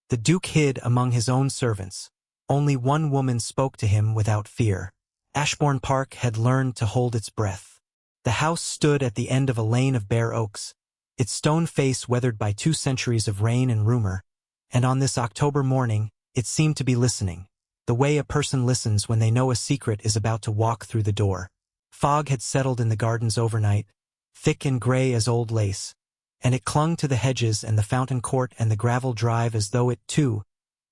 The Duke hid among his own servants. Only one woman spoke to him without fear. Ashbourne Park had learned to hold its breath. The house stood at the end of a lane of bare oaks, its stone face weathered by 2 centuries of rain and rumor, and on this October morning, it seemed to be listening, the way a person listens when they know a secret is about to walk through the door. Fog had settled in the gardens overnight, thick and gray as old lace, and it clung to the hedges and the fountain court and the gravel drive as though it, too,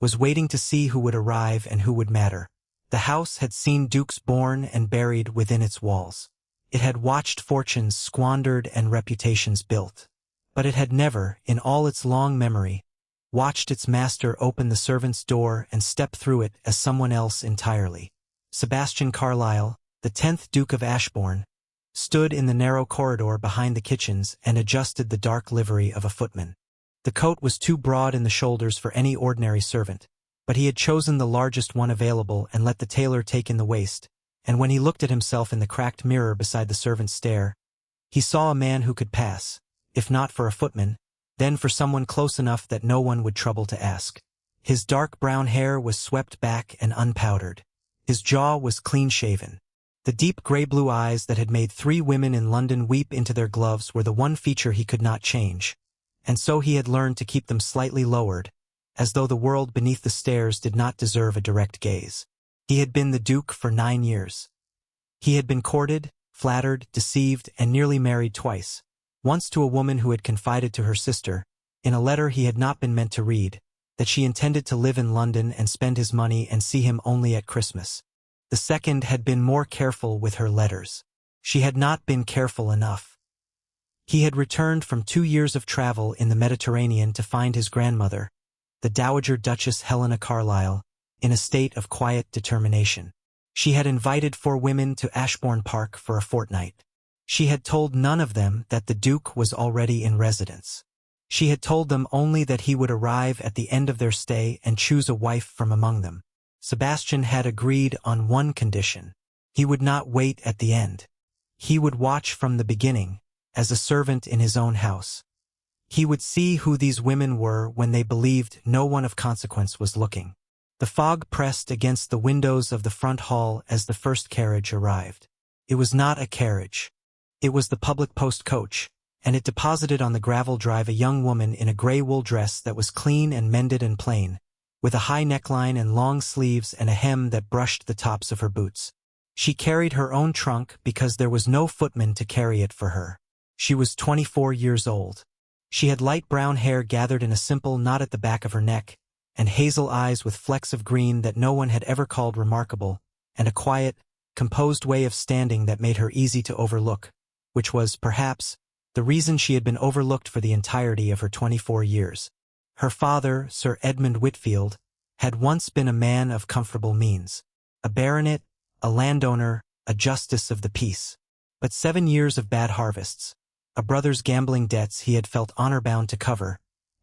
was waiting to see who would arrive and who would matter. The house had seen dukes born and buried within its walls. It had watched fortunes squandered and reputations built. But it had never, in all its long memory, watched its master open the servant's door and step through it as someone else entirely. Sebastian Carlyle, the 10th Duke of Ashbourne, stood in the narrow corridor behind the kitchens and adjusted the dark livery of a footman. The coat was too broad in the shoulders for any ordinary servant, but he had chosen the largest one available and let the tailor take in the waist, and when he looked at himself in the cracked mirror beside the servant's stair, he saw a man who could pass, if not for a footman, then for someone close enough that no one would trouble to ask. His dark brown hair was swept back and unpowdered. His jaw was clean-shaven. The deep gray-blue eyes that had made 3 women in London weep into their gloves were the one feature he could not change, and so he had learned to keep them slightly lowered, as though the world beneath the stairs did not deserve a direct gaze. He had been the Duke for 9 years. He had been courted, flattered, deceived, and nearly married twice. Once to a woman who had confided to her sister, in a letter he had not been meant to read, that she intended to live in London and spend his money and see him only at Christmas. The second had been more careful with her letters. She had not been careful enough. He had returned from 2 years of travel in the Mediterranean to find his grandmother, the Dowager Duchess Helena Carlyle, in a state of quiet determination. She had invited 4 women to Ashbourne Park for a fortnight. She had told none of them that the Duke was already in residence. She had told them only that he would arrive at the end of their stay and choose a wife from among them. Sebastian had agreed on one condition. He would not wait at the end. He would watch from the beginning, as a servant in his own house. He would see who these women were when they believed no one of consequence was looking. The fog pressed against the windows of the front hall as the first carriage arrived. It was not a carriage. It was the public post coach, and it deposited on the gravel drive a young woman in a gray wool dress that was clean and mended and plain, with a high neckline and long sleeves and a hem that brushed the tops of her boots. She carried her own trunk because there was no footman to carry it for her. She was 24 years old. She had light brown hair gathered in a simple knot at the back of her neck, and hazel eyes with flecks of green that no one had ever called remarkable, and a quiet, composed way of standing that made her easy to overlook, which was, perhaps, the reason she had been overlooked for the entirety of her 24 years. Her father, Sir Edmund Whitfield, had once been a man of comfortable means, a baronet, a landowner, a justice of the peace. But 7 years of bad harvests, a brother's gambling debts he had felt honor-bound to cover,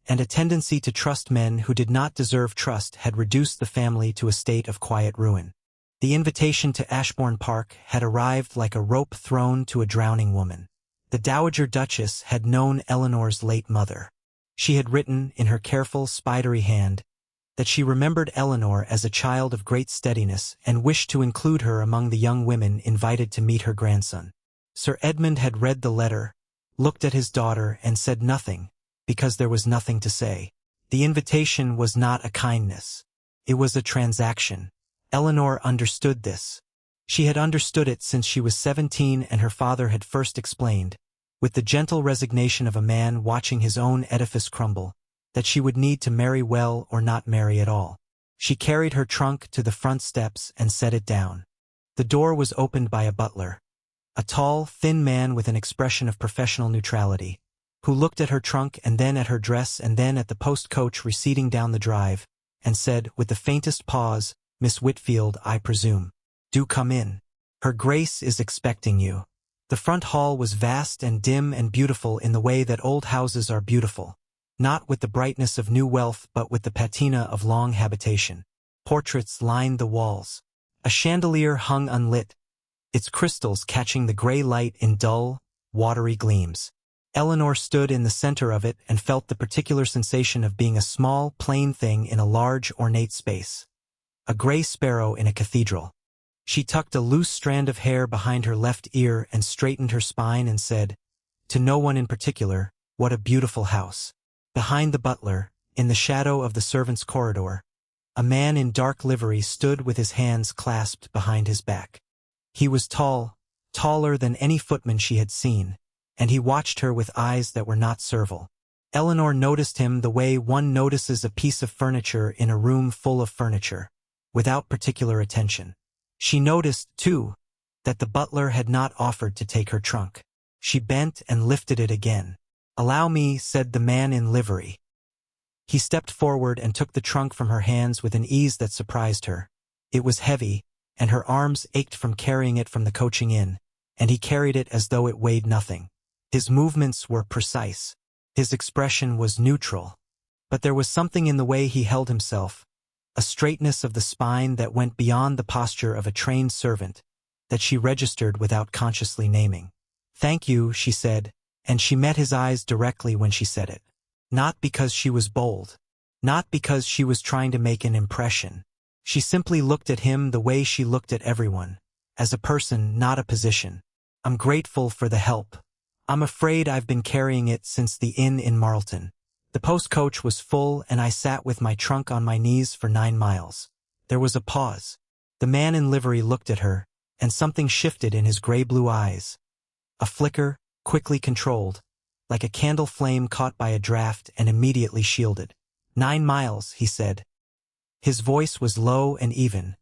and a tendency to trust men who did not deserve trust had reduced the family to a state of quiet ruin. The invitation to Ashbourne Park had arrived like a rope thrown to a drowning woman. The Dowager Duchess had known Eleanor's late mother. She had written, in her careful, spidery hand, that she remembered Eleanor as a child of great steadiness and wished to include her among the young women invited to meet her grandson. Sir Edmund had read the letter, looked at his daughter, and said nothing, because there was nothing to say. The invitation was not a kindness. It was a transaction. Eleanor understood this. She had understood it since she was 17 and her father had first explained, with the gentle resignation of a man watching his own edifice crumble, that she would need to marry well or not marry at all. She carried her trunk to the front steps and set it down. The door was opened by a butler, a tall, thin man with an expression of professional neutrality, who looked at her trunk and then at her dress and then at the post-coach receding down the drive, and said, with the faintest pause, "Miss Whitfield, I presume. Do come in. Her Grace is expecting you." The front hall was vast and dim and beautiful in the way that old houses are beautiful, not with the brightness of new wealth but with the patina of long habitation. Portraits lined the walls. A chandelier hung unlit, its crystals catching the gray light in dull, watery gleams. Eleanor stood in the center of it and felt the particular sensation of being a small, plain thing in a large, ornate space. A gray sparrow in a cathedral. She tucked a loose strand of hair behind her left ear and straightened her spine and said, to no one in particular, what a beautiful house. Behind the butler, in the shadow of the servants' corridor, a man in dark livery stood with his hands clasped behind his back. He was tall, taller than any footman she had seen, and he watched her with eyes that were not servile. Eleanor noticed him the way one notices a piece of furniture in a room full of furniture, without particular attention. She noticed, too, that the butler had not offered to take her trunk. She bent and lifted it again. "Allow me," said the man in livery. He stepped forward and took the trunk from her hands with an ease that surprised her. It was heavy, and her arms ached from carrying it from the coaching inn, and he carried it as though it weighed nothing. His movements were precise. His expression was neutral. But there was something in the way he held himself, a straightness of the spine that went beyond the posture of a trained servant, that she registered without consciously naming. "Thank you," she said, and she met his eyes directly when she said it. Not because she was bold. Not because she was trying to make an impression. She simply looked at him the way she looked at everyone, as a person, not a position. "I'm grateful for the help. I'm afraid I've been carrying it since the inn in Marlton. The post-coach was full and I sat with my trunk on my knees for 9 miles. There was a pause. The man in livery looked at her, and something shifted in his gray-blue eyes. A flicker, quickly controlled, like a candle flame caught by a draft and immediately shielded. 9 miles, he said. His voice was low and even,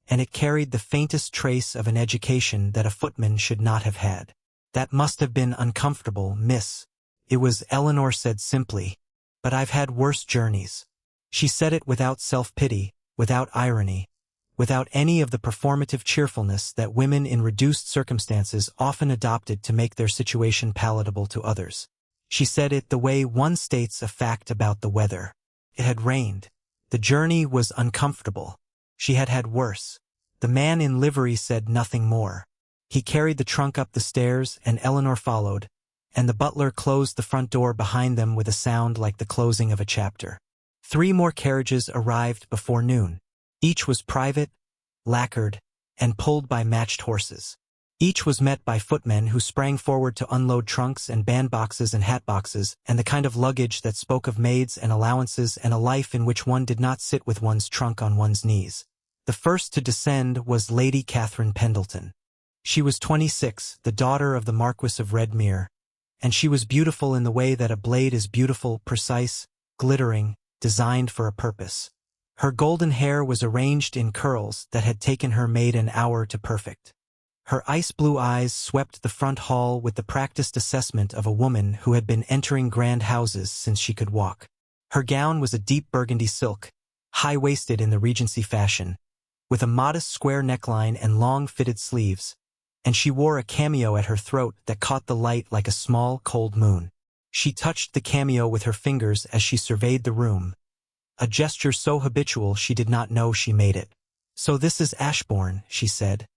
and it carried the faintest trace of an education that a footman should not have had. "That must have been uncomfortable, miss." It was, Eleanor said simply, "but I've had worse journeys." She said it without self-pity, without irony, without any of the performative cheerfulness that women in reduced circumstances often adopted to make their situation palatable to others. She said it the way one states a fact about the weather. It had rained. The journey was uncomfortable. She had had worse. The man in livery said nothing more. He carried the trunk up the stairs and Eleanor followed, and the butler closed the front door behind them with a sound like the closing of a chapter. 3 more carriages arrived before noon. Each was private, lacquered, and pulled by matched horses. Each was met by footmen who sprang forward to unload trunks and bandboxes and hatboxes and the kind of luggage that spoke of maids and allowances and a life in which one did not sit with one's trunk on one's knees. The first to descend was Lady Catherine Pendleton. She was 26, the daughter of the Marquis of Redmere, and she was beautiful in the way that a blade is beautiful, precise, glittering, designed for a purpose. Her golden hair was arranged in curls that had taken her maid an hour to perfect. Her ice-blue eyes swept the front hall with the practiced assessment of a woman who had been entering grand houses since she could walk. Her gown was a deep burgundy silk, high-waisted in the Regency fashion, with a modest square neckline and long fitted sleeves, and she wore a cameo at her throat that caught the light like a small, cold moon. She touched the cameo with her fingers as she surveyed the room, a gesture so habitual she did not know she made it. "So this is Ashbourne," she said,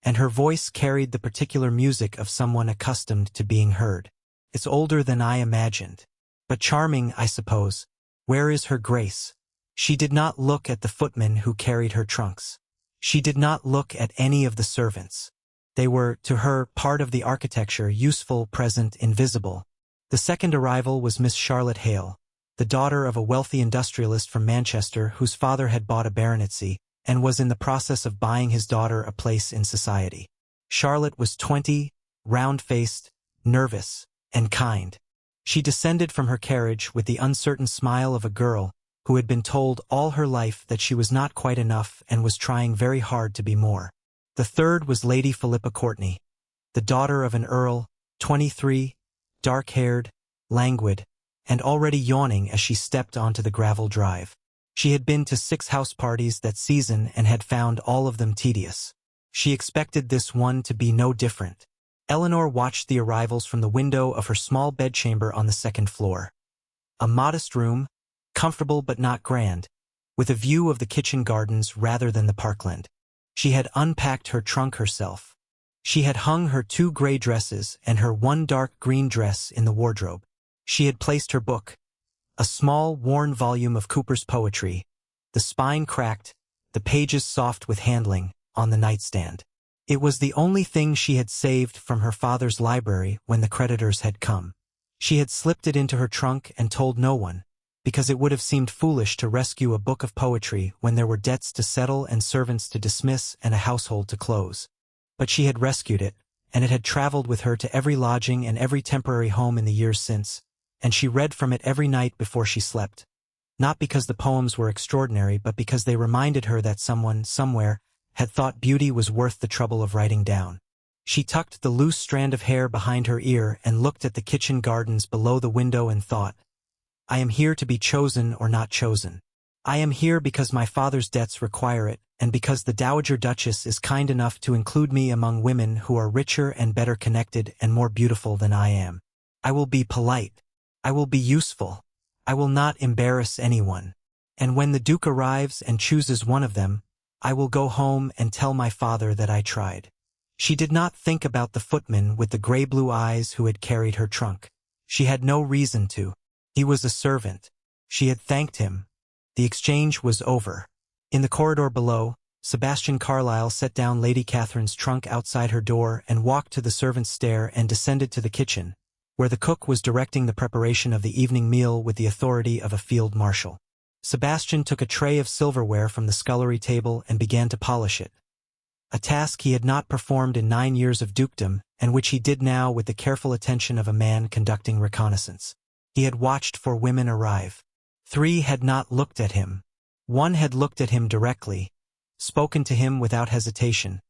and her voice carried the particular music of someone accustomed to being heard. "It's older than I imagined. But charming, I suppose. Where is her grace?" She did not look at the footmen who carried her trunks. She did not look at any of the servants. They were, to her, part of the architecture, useful, present, invisible. The second arrival was Miss Charlotte Hale, the daughter of a wealthy industrialist from Manchester whose father had bought a baronetcy and was in the process of buying his daughter a place in society. Charlotte was 20, round-faced, nervous, and kind. She descended from her carriage with the uncertain smile of a girl who had been told all her life that she was not quite enough and was trying very hard to be more. The third was Lady Philippa Courtenay, the daughter of an earl, 23, dark-haired, languid, and already yawning as she stepped onto the gravel drive. She had been to 6 house parties that season and had found all of them tedious. She expected this one to be no different. Eleanor watched the arrivals from the window of her small bedchamber on the 2nd floor. A modest room, comfortable but not grand, with a view of the kitchen gardens rather than the parkland. She had unpacked her trunk herself. She had hung her 2 gray dresses and her 1 dark green dress in the wardrobe. She had placed her book, a small, worn volume of Cooper's poetry, the spine cracked, the pages soft with handling, on the nightstand. It was the only thing she had saved from her father's library when the creditors had come. She had slipped it into her trunk and told no one, because it would have seemed foolish to rescue a book of poetry when there were debts to settle and servants to dismiss and a household to close. But she had rescued it, and it had traveled with her to every lodging and every temporary home in the years since, and she read from it every night before she slept. Not because the poems were extraordinary, but because they reminded her that someone, somewhere, had thought beauty was worth the trouble of writing down. She tucked the loose strand of hair behind her ear and looked at the kitchen gardens below the window and thought, I am here to be chosen or not chosen. I am here because my father's debts require it, and because the Dowager Duchess is kind enough to include me among women who are richer and better connected and more beautiful than I am. I will be polite. I will be useful. I will not embarrass anyone. And when the Duke arrives and chooses one of them, I will go home and tell my father that I tried. She did not think about the footman with the gray-blue eyes who had carried her trunk. She had no reason to. He was a servant. She had thanked him. The exchange was over. In the corridor below, Sebastian Carlyle set down Lady Catherine's trunk outside her door and walked to the servants' stair and descended to the kitchen, where the cook was directing the preparation of the evening meal with the authority of a field marshal. Sebastian took a tray of silverware from the scullery table and began to polish it, a task he had not performed in 9 years of dukedom, and which he did now with the careful attention of a man conducting reconnaissance. He had watched for women arrive. 3 had not looked at him. 1 had looked at him directly, spoken to him without hesitation,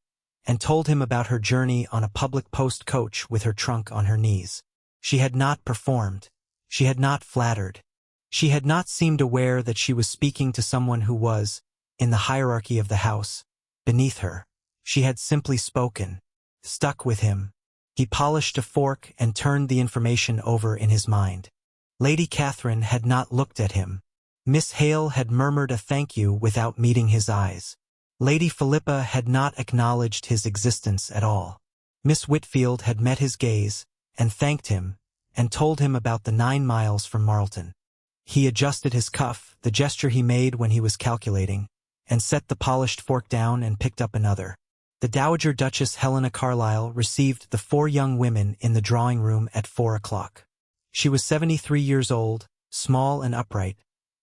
and told him about her journey on a public post coach with her trunk on her knees. She had not performed. She had not flattered. She had not seemed aware that she was speaking to someone who was, in the hierarchy of the house, beneath her. She had simply spoken, stuck with him. He polished a fork and turned the information over in his mind. Lady Catherine had not looked at him. Miss Hale had murmured a thank you without meeting his eyes. Lady Philippa had not acknowledged his existence at all. Miss Whitfield had met his gaze, and thanked him, and told him about the 9 miles from Marlton. He adjusted his cuff, the gesture he made when he was calculating, and set the polished fork down and picked up another. The Dowager Duchess Helena Carlyle received the 4 young women in the drawing-room at 4 o'clock. She was 73 years old, small and upright,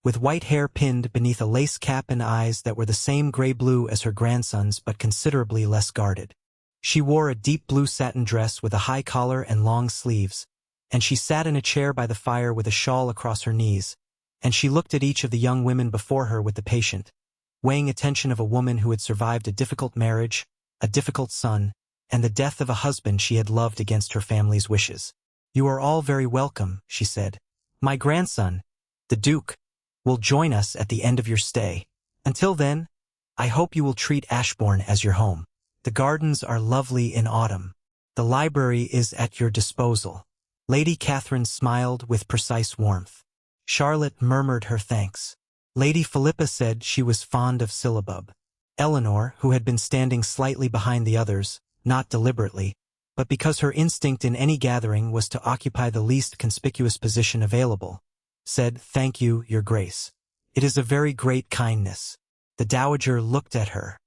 with white hair pinned beneath a lace cap and eyes that were the same gray-blue as her grandson's but considerably less guarded. She wore a deep blue satin dress with a high collar and long sleeves, and she sat in a chair by the fire with a shawl across her knees, and she looked at each of the young women before her with the patient, weighing attention of a woman who had survived a difficult marriage, a difficult son, and the death of a husband she had loved against her family's wishes. You are all very welcome, she said. My grandson, the Duke, will join us at the end of your stay. Until then, I hope you will treat Ashbourne as your home. The gardens are lovely in autumn. The library is at your disposal. Lady Catherine smiled with precise warmth. Charlotte murmured her thanks. Lady Philippa said she was fond of syllabub. Eleanor, who had been standing slightly behind the others, not deliberately, but because her instinct in any gathering was to occupy the least conspicuous position available, said, Thank you, Your Grace. It is a very great kindness. The Dowager looked at her.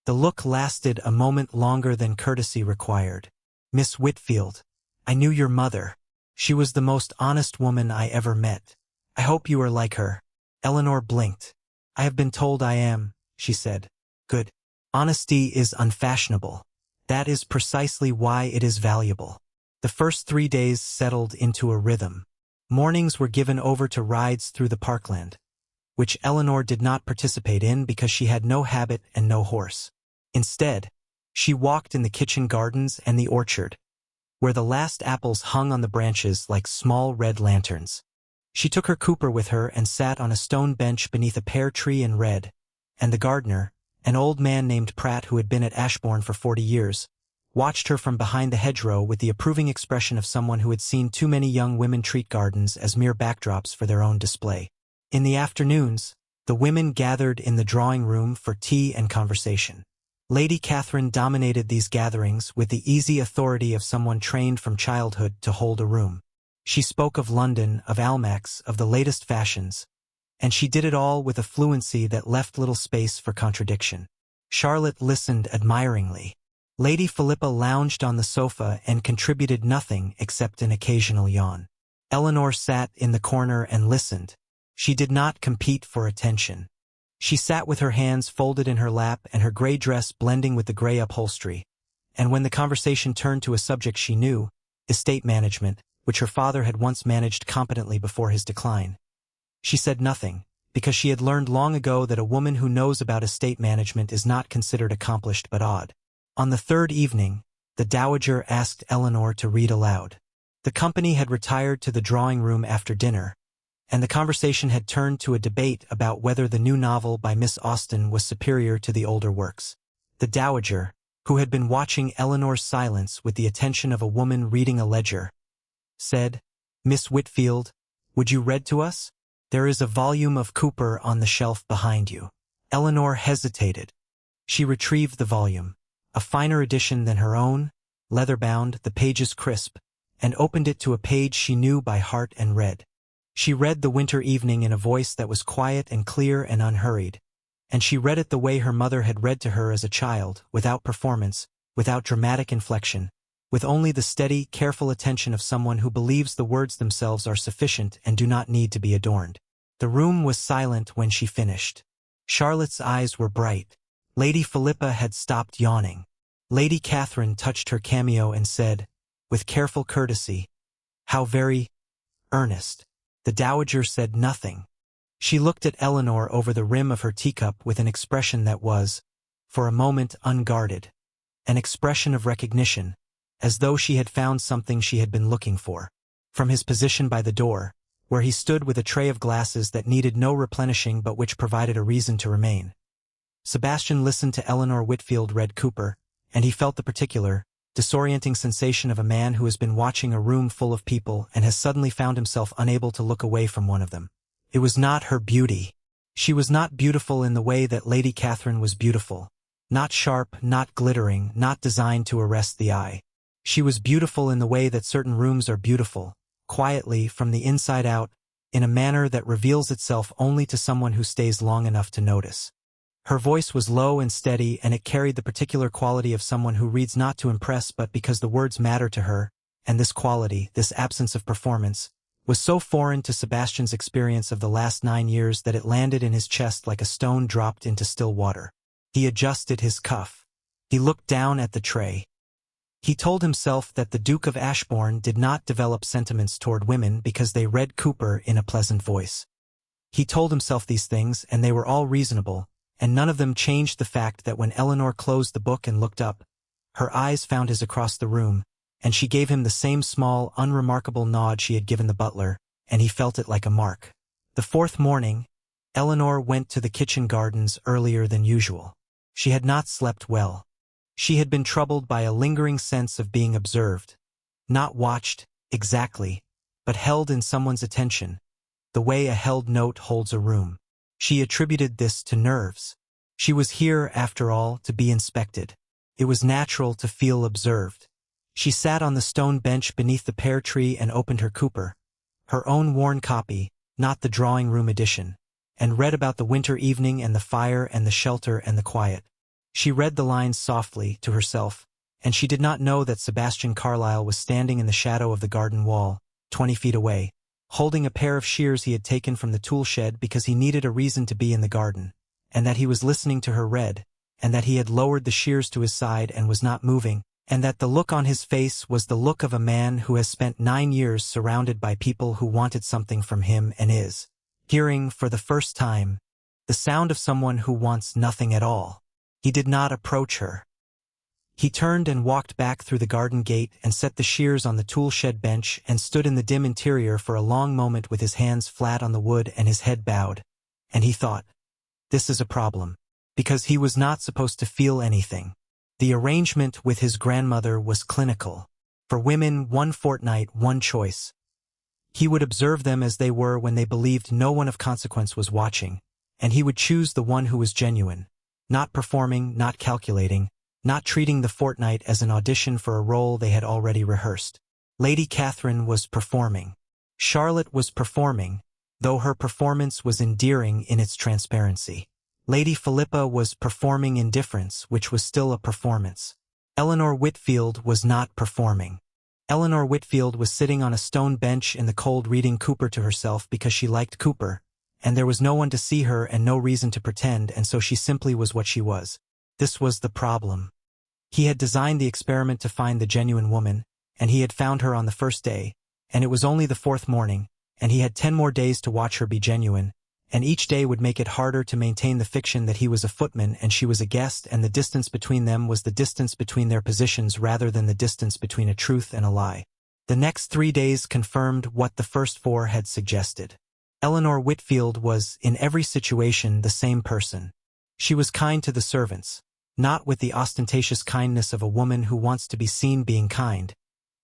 The look lasted a moment longer than courtesy required. Miss Whitfield, I knew your mother. She was the most honest woman I ever met. I hope you are like her. Eleanor blinked. I have been told I am, she said. Good. Honesty is unfashionable. That is precisely why it is valuable. The first 3 days settled into a rhythm. Mornings were given over to rides through the parkland, which Eleanor did not participate in because she had no habit and no horse. Instead, she walked in the kitchen gardens and the orchard, where the last apples hung on the branches like small red lanterns. She took her Cooper with her and sat on a stone bench beneath a pear tree and read, and the gardener, an old man named Pratt who had been at Ashbourne for 40 years, watched her from behind the hedgerow with the approving expression of someone who had seen too many young women treat gardens as mere backdrops for their own display. In the afternoons, the women gathered in the drawing-room for tea and conversation. Lady Catherine dominated these gatherings with the easy authority of someone trained from childhood to hold a room. She spoke of London, of Almack's, of the latest fashions, and she did it all with a fluency that left little space for contradiction. Charlotte listened admiringly. Lady Philippa lounged on the sofa and contributed nothing except an occasional yawn. Eleanor sat in the corner and listened. She did not compete for attention. She sat with her hands folded in her lap and her gray dress blending with the gray upholstery. And when the conversation turned to a subject she knew, estate management, which her father had once managed competently before his decline, she said nothing, because she had learned long ago that a woman who knows about estate management is not considered accomplished but odd. On the third evening, the dowager asked Eleanor to read aloud. The company had retired to the drawing-room after dinner, and the conversation had turned to a debate about whether the new novel by Miss Austen was superior to the older works. The dowager, who had been watching Eleanor's silence with the attention of a woman reading a ledger, said, "Miss Whitfield, would you read to us? There is a volume of Cooper on the shelf behind you." Eleanor hesitated. She retrieved the volume, a finer edition than her own, leather-bound, the pages crisp, and opened it to a page she knew by heart and read. She read The Winter Evening in a voice that was quiet and clear and unhurried, and she read it the way her mother had read to her as a child, without performance, without dramatic inflection, with only the steady, careful attention of someone who believes the words themselves are sufficient and do not need to be adorned. The room was silent when she finished. Charlotte's eyes were bright. Lady Philippa had stopped yawning. Lady Catherine touched her cameo and said, with careful courtesy, "How very earnest." The dowager said nothing. She looked at Eleanor over the rim of her teacup with an expression that was, for a moment, unguarded. An expression of recognition, as though she had found something she had been looking for. From his position by the door, where he stood with a tray of glasses that needed no replenishing but which provided a reason to remain, Sebastian listened to Eleanor Whitfield read Cooper, and he felt the particular, disorienting sensation of a man who has been watching a room full of people and has suddenly found himself unable to look away from one of them. It was not her beauty. She was not beautiful in the way that Lady Catherine was beautiful. Not sharp, not glittering, not designed to arrest the eye. She was beautiful in the way that certain rooms are beautiful, quietly, from the inside out, in a manner that reveals itself only to someone who stays long enough to notice. Her voice was low and steady, and it carried the particular quality of someone who reads not to impress but because the words matter to her, and this quality, this absence of performance, was so foreign to Sebastian's experience of the last 9 years that it landed in his chest like a stone dropped into still water. He adjusted his cuff. He looked down at the tray. He told himself that the Duke of Ashbourne did not develop sentiments toward women because they read Cooper in a pleasant voice. He told himself these things, and they were all reasonable, and none of them changed the fact that when Eleanor closed the book and looked up, her eyes found his across the room, and she gave him the same small, unremarkable nod she had given the butler, and he felt it like a mark. The fourth morning, Eleanor went to the kitchen gardens earlier than usual. She had not slept well. She had been troubled by a lingering sense of being observed, not watched, exactly, but held in someone's attention, the way a held note holds a room. She attributed this to nerves. She was here, after all, to be inspected. It was natural to feel observed. She sat on the stone bench beneath the pear tree and opened her Cooper, her own worn copy, not the drawing-room edition, and read about the winter evening and the fire and the shelter and the quiet. She read the lines softly, to herself, and she did not know that Sebastian Carlyle was standing in the shadow of the garden wall, 20 feet away, holding a pair of shears he had taken from the tool shed because he needed a reason to be in the garden, and that he was listening to her read, and that he had lowered the shears to his side and was not moving, and that the look on his face was the look of a man who has spent 9 years surrounded by people who wanted something from him and is hearing, for the first time, the sound of someone who wants nothing at all. He did not approach her. He turned and walked back through the garden gate and set the shears on the tool shed bench and stood in the dim interior for a long moment with his hands flat on the wood and his head bowed. And he thought, this is a problem, because he was not supposed to feel anything. The arrangement with his grandmother was clinical. For women, 1 fortnight, 1 choice. He would observe them as they were when they believed no one of consequence was watching, and he would choose the one who was genuine, not performing, not calculating, not treating the fortnight as an audition for a role they had already rehearsed. Lady Catherine was performing. Charlotte was performing, though her performance was endearing in its transparency. Lady Philippa was performing indifference, which was still a performance. Eleanor Whitfield was not performing. Eleanor Whitfield was sitting on a stone bench in the cold reading Cooper to herself because she liked Cooper, and there was no one to see her and no reason to pretend, and so she simply was what she was. This was the problem. He had designed the experiment to find the genuine woman, and he had found her on the first day, and it was only the fourth morning, and he had 10 more days to watch her be genuine, and each day would make it harder to maintain the fiction that he was a footman and she was a guest, and the distance between them was the distance between their positions rather than the distance between a truth and a lie. The next 3 days confirmed what the first 4 had suggested. Eleanor Whitfield was, in every situation, the same person. She was kind to the servants, not with the ostentatious kindness of a woman who wants to be seen being kind,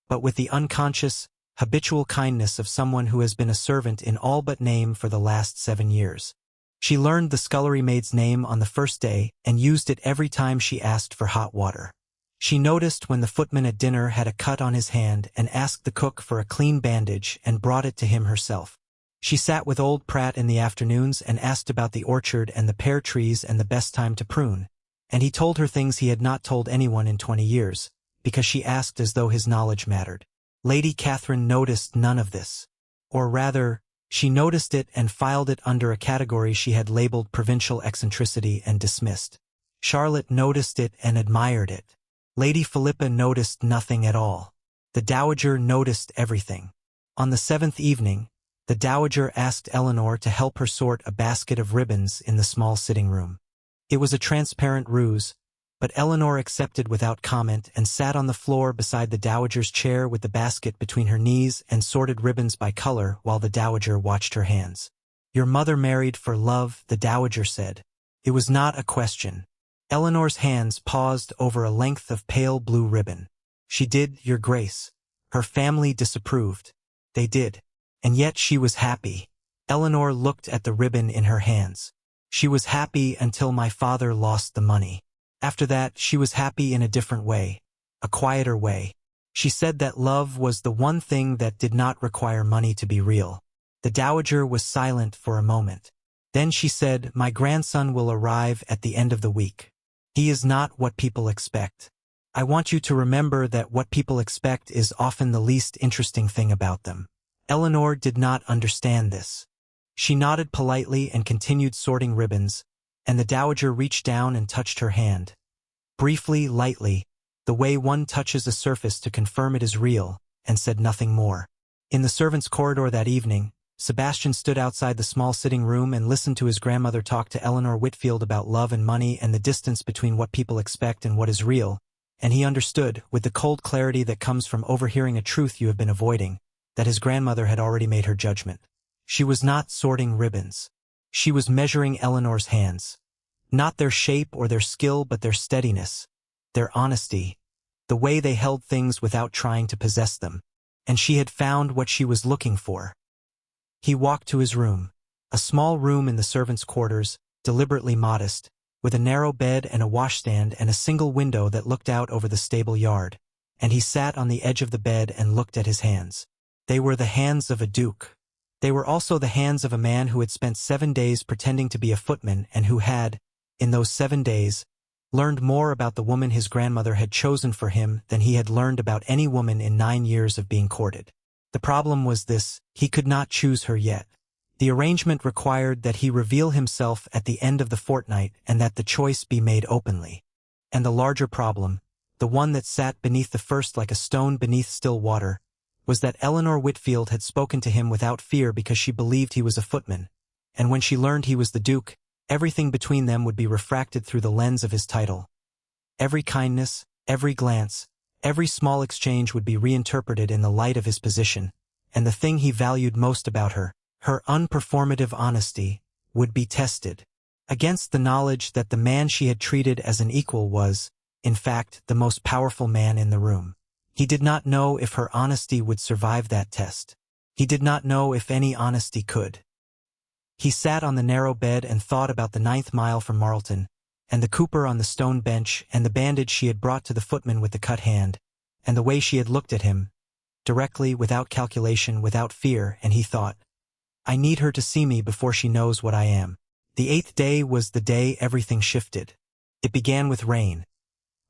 but with the unconscious, habitual kindness of someone who has been a servant in all but name for the last 7 years. She learned the scullery maid's name on the first day and used it every time she asked for hot water. She noticed when the footman at dinner had a cut on his hand and asked the cook for a clean bandage and brought it to him herself. She sat with old Pratt in the afternoons and asked about the orchard and the pear trees and the best time to prune, and he told her things he had not told anyone in 20 years, because she asked as though his knowledge mattered. Lady Catherine noticed none of this. Or rather, she noticed it and filed it under a category she had labeled provincial eccentricity and dismissed. Charlotte noticed it and admired it. Lady Philippa noticed nothing at all. The Dowager noticed everything. On the 7th evening, the Dowager asked Eleanor to help her sort a basket of ribbons in the small sitting room. It was a transparent ruse, but Eleanor accepted without comment and sat on the floor beside the Dowager's chair with the basket between her knees and sorted ribbons by color while the Dowager watched her hands. "Your mother married for love," the Dowager said. It was not a question. Eleanor's hands paused over a length of pale blue ribbon. "She did, Your Grace. Her family disapproved. They did. And yet she was happy." Eleanor looked at the ribbon in her hands. "She was happy until my father lost the money. After that, she was happy in a different way, a quieter way. She said that love was the one thing that did not require money to be real." The Dowager was silent for a moment. Then she said, "My grandson will arrive at the end of the week. He is not what people expect. I want you to remember that what people expect is often the least interesting thing about them." Eleanor did not understand this. She nodded politely and continued sorting ribbons, and the Dowager reached down and touched her hand. Briefly, lightly, the way one touches a surface to confirm it is real, and said nothing more. In the servants' corridor that evening, Sebastian stood outside the small sitting room and listened to his grandmother talk to Eleanor Whitfield about love and money and the distance between what people expect and what is real, and he understood, with the cold clarity that comes from overhearing a truth you have been avoiding, that his grandmother had already made her judgment. She was not sorting ribbons. She was measuring Eleanor's hands. Not their shape or their skill, but their steadiness, their honesty, the way they held things without trying to possess them. And she had found what she was looking for. He walked to his room, a small room in the servants' quarters, deliberately modest, with a narrow bed and a washstand and a single window that looked out over the stable yard, and he sat on the edge of the bed and looked at his hands. They were the hands of a duke. They were also the hands of a man who had spent 7 days pretending to be a footman and who had, in those 7 days, learned more about the woman his grandmother had chosen for him than he had learned about any woman in 9 years of being courted. The problem was this: he could not choose her yet. The arrangement required that he reveal himself at the end of the fortnight and that the choice be made openly. And the larger problem, the one that sat beneath the first like a stone beneath still water, was that Eleanor Whitfield had spoken to him without fear because she believed he was a footman, and when she learned he was the Duke, everything between them would be refracted through the lens of his title. Every kindness, every glance, every small exchange would be reinterpreted in the light of his position, and the thing he valued most about her, her unperformative honesty, would be tested against the knowledge that the man she had treated as an equal was, in fact, the most powerful man in the room. He did not know if her honesty would survive that test. He did not know if any honesty could. He sat on the narrow bed and thought about the 9th mile from Marlton, and the cooper on the stone bench, and the bandage she had brought to the footman with the cut hand, and the way she had looked at him, directly, without calculation, without fear, and he thought, I need her to see me before she knows what I am. The 8th day was the day everything shifted. It began with rain.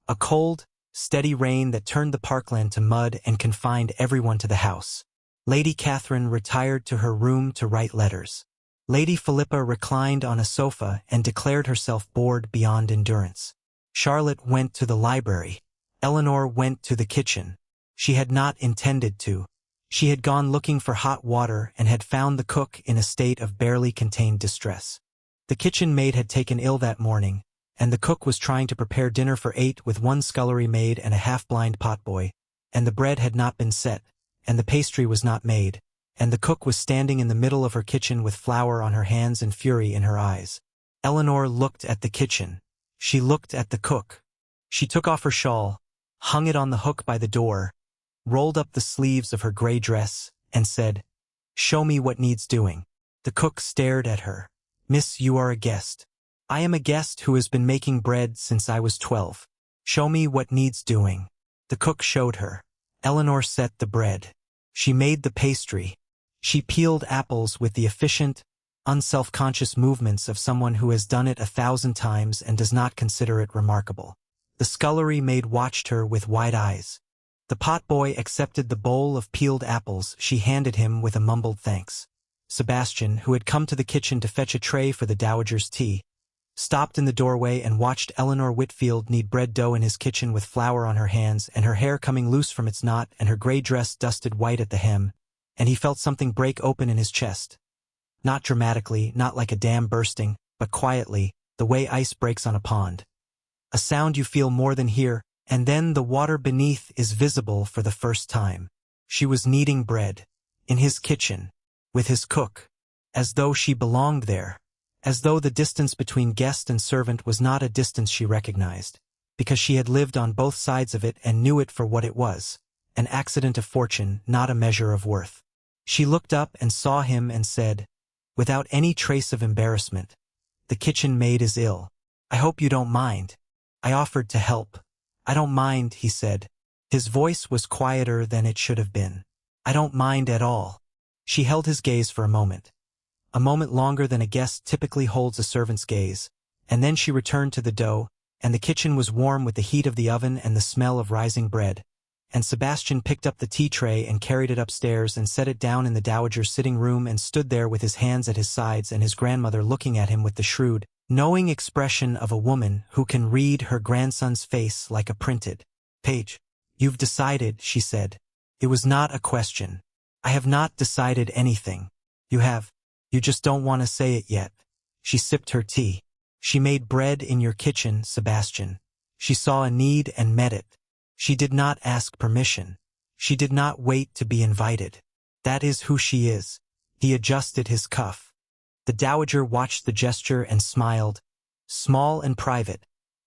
A cold, steady rain that turned the parkland to mud and confined everyone to the house. Lady Catherine retired to her room to write letters. Lady Philippa reclined on a sofa and declared herself bored beyond endurance. Charlotte went to the library. Eleanor went to the kitchen. She had not intended to. She had gone looking for hot water and had found the cook in a state of barely contained distress. The kitchen maid had taken ill that morning, and the cook was trying to prepare dinner for 8 with 1 scullery maid and a half-blind potboy, and the bread had not been set, and the pastry was not made, and the cook was standing in the middle of her kitchen with flour on her hands and fury in her eyes. Eleanor looked at the kitchen. She looked at the cook. She took off her shawl, hung it on the hook by the door, rolled up the sleeves of her gray dress, and said, Show me what needs doing. The cook stared at her. Miss, you are a guest. I am a guest who has been making bread since I was 12. Show me what needs doing. The cook showed her. Eleanor set the bread. She made the pastry. She peeled apples with the efficient, unself-conscious movements of someone who has done it 1,000 times and does not consider it remarkable. The scullery maid watched her with wide eyes. The potboy accepted the bowl of peeled apples she handed him with a mumbled thanks. Sebastian, who had come to the kitchen to fetch a tray for the dowager's tea, stopped in the doorway and watched Eleanor Whitfield knead bread dough in his kitchen with flour on her hands and her hair coming loose from its knot and her gray dress dusted white at the hem, and he felt something break open in his chest. Not dramatically, not like a dam bursting, but quietly, the way ice breaks on a pond. A sound you feel more than hear, and then the water beneath is visible for the first time. She was kneading bread. In his kitchen. With his cook. As though she belonged there. As though the distance between guest and servant was not a distance she recognized. Because she had lived on both sides of it and knew it for what it was. An accident of fortune, not a measure of worth. She looked up and saw him and said, without any trace of embarrassment, The kitchen maid is ill. I hope you don't mind. I offered to help. I don't mind, he said. His voice was quieter than it should have been. I don't mind at all. She held his gaze for a moment longer than a guest typically holds a servant's gaze, and then she returned to the dough, and the kitchen was warm with the heat of the oven and the smell of rising bread, and Sebastian picked up the tea tray and carried it upstairs and set it down in the dowager's sitting room and stood there with his hands at his sides and his grandmother looking at him with the shrewd, knowing expression of a woman who can read her grandson's face like a printed page. You've decided, she said. It was not a question. I have not decided anything. You have. You just don't want to say it yet. She sipped her tea. She made bread in your kitchen, Sebastian. She saw a need and met it. She did not ask permission. She did not wait to be invited. That is who she is. He adjusted his cuff. The dowager watched the gesture and smiled, small and private,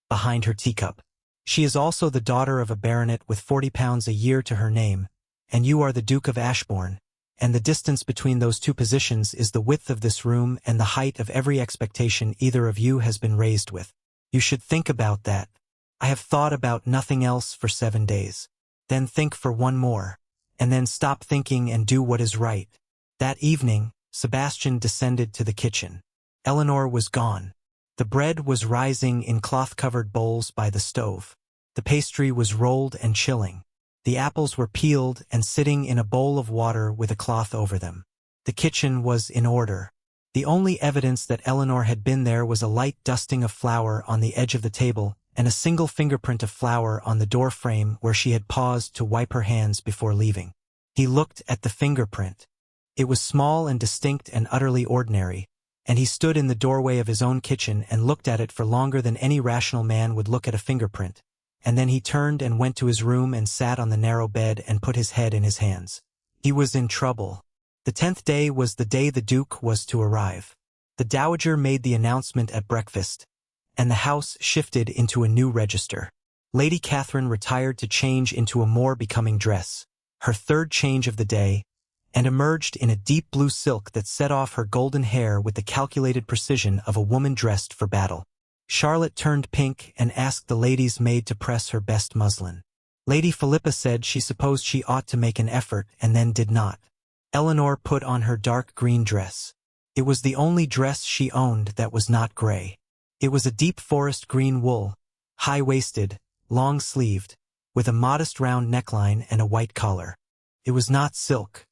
behind her teacup. She is also the daughter of a baronet with £40 a year to her name, and you are the Duke of Ashbourne, and the distance between those two positions is the width of this room and the height of every expectation either of you has been raised with. You should think about that. I have thought about nothing else for 7 days. Then think for one more, and then stop thinking and do what is right. That evening, Sebastian descended to the kitchen. Eleanor was gone. The bread was rising in cloth-covered bowls by the stove. The pastry was rolled and chilling. The apples were peeled and sitting in a bowl of water with a cloth over them. The kitchen was in order. The only evidence that Eleanor had been there was a light dusting of flour on the edge of the table and a single fingerprint of flour on the door frame where she had paused to wipe her hands before leaving. He looked at the fingerprint. It was small and distinct and utterly ordinary, and he stood in the doorway of his own kitchen and looked at it for longer than any rational man would look at a fingerprint, and then he turned and went to his room and sat on the narrow bed and put his head in his hands. He was in trouble. The 10th day was the day the Duke was to arrive. The dowager made the announcement at breakfast, and the house shifted into a new register. Lady Catherine retired to change into a more becoming dress, her third change of the day, and emerged in a deep blue silk that set off her golden hair with the calculated precision of a woman dressed for battle. Charlotte turned pink and asked the lady's maid to press her best muslin. Lady Philippa said she supposed she ought to make an effort and then did not. Eleanor put on her dark green dress. It was the only dress she owned that was not gray. It was a deep forest green wool, high-waisted, long-sleeved, with a modest round neckline and a white collar. It was not silk.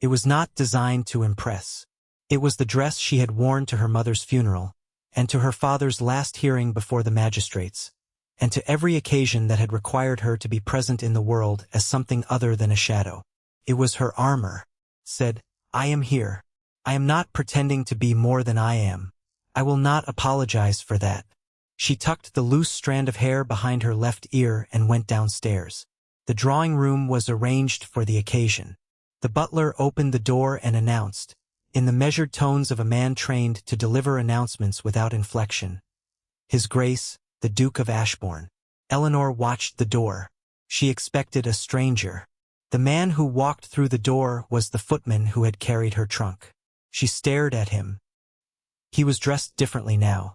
It was not designed to impress. It was the dress she had worn to her mother's funeral, and to her father's last hearing before the magistrates, and to every occasion that had required her to be present in the world as something other than a shadow. It was her armor. Said, "I am here. I am not pretending to be more than I am. I will not apologize for that." She tucked the loose strand of hair behind her left ear and went downstairs. The drawing room was arranged for the occasion. The butler opened the door and announced, in the measured tones of a man trained to deliver announcements without inflection, "His Grace, the Duke of Ashbourne." Eleanor watched the door. She expected a stranger. The man who walked through the door was the footman who had carried her trunk. She stared at him. He was dressed differently now.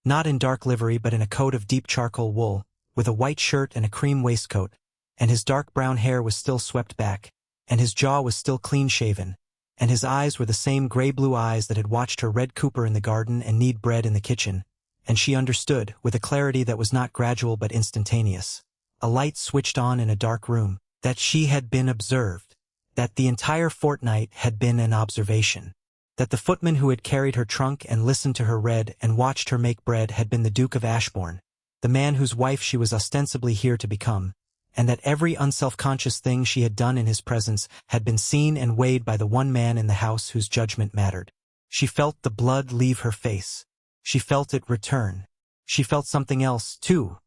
Not in dark livery but in a coat of deep charcoal wool, with a white shirt and a cream waistcoat, and his dark brown hair was still swept back, and his jaw was still clean-shaven, and his eyes were the same gray-blue eyes that had watched her red Cooper in the garden and knead bread in the kitchen, and she understood, with a clarity that was not gradual but instantaneous, a light switched on in a dark room, that she had been observed, that the entire fortnight had been an observation, that the footman who had carried her trunk and listened to her read and watched her make bread had been the Duke of Ashbourne, the man whose wife she was ostensibly here to become, and that every unself-conscious thing she had done in his presence had been seen and weighed by the one man in the house whose judgment mattered. She felt the blood leave her face. She felt it return. She felt something else, too,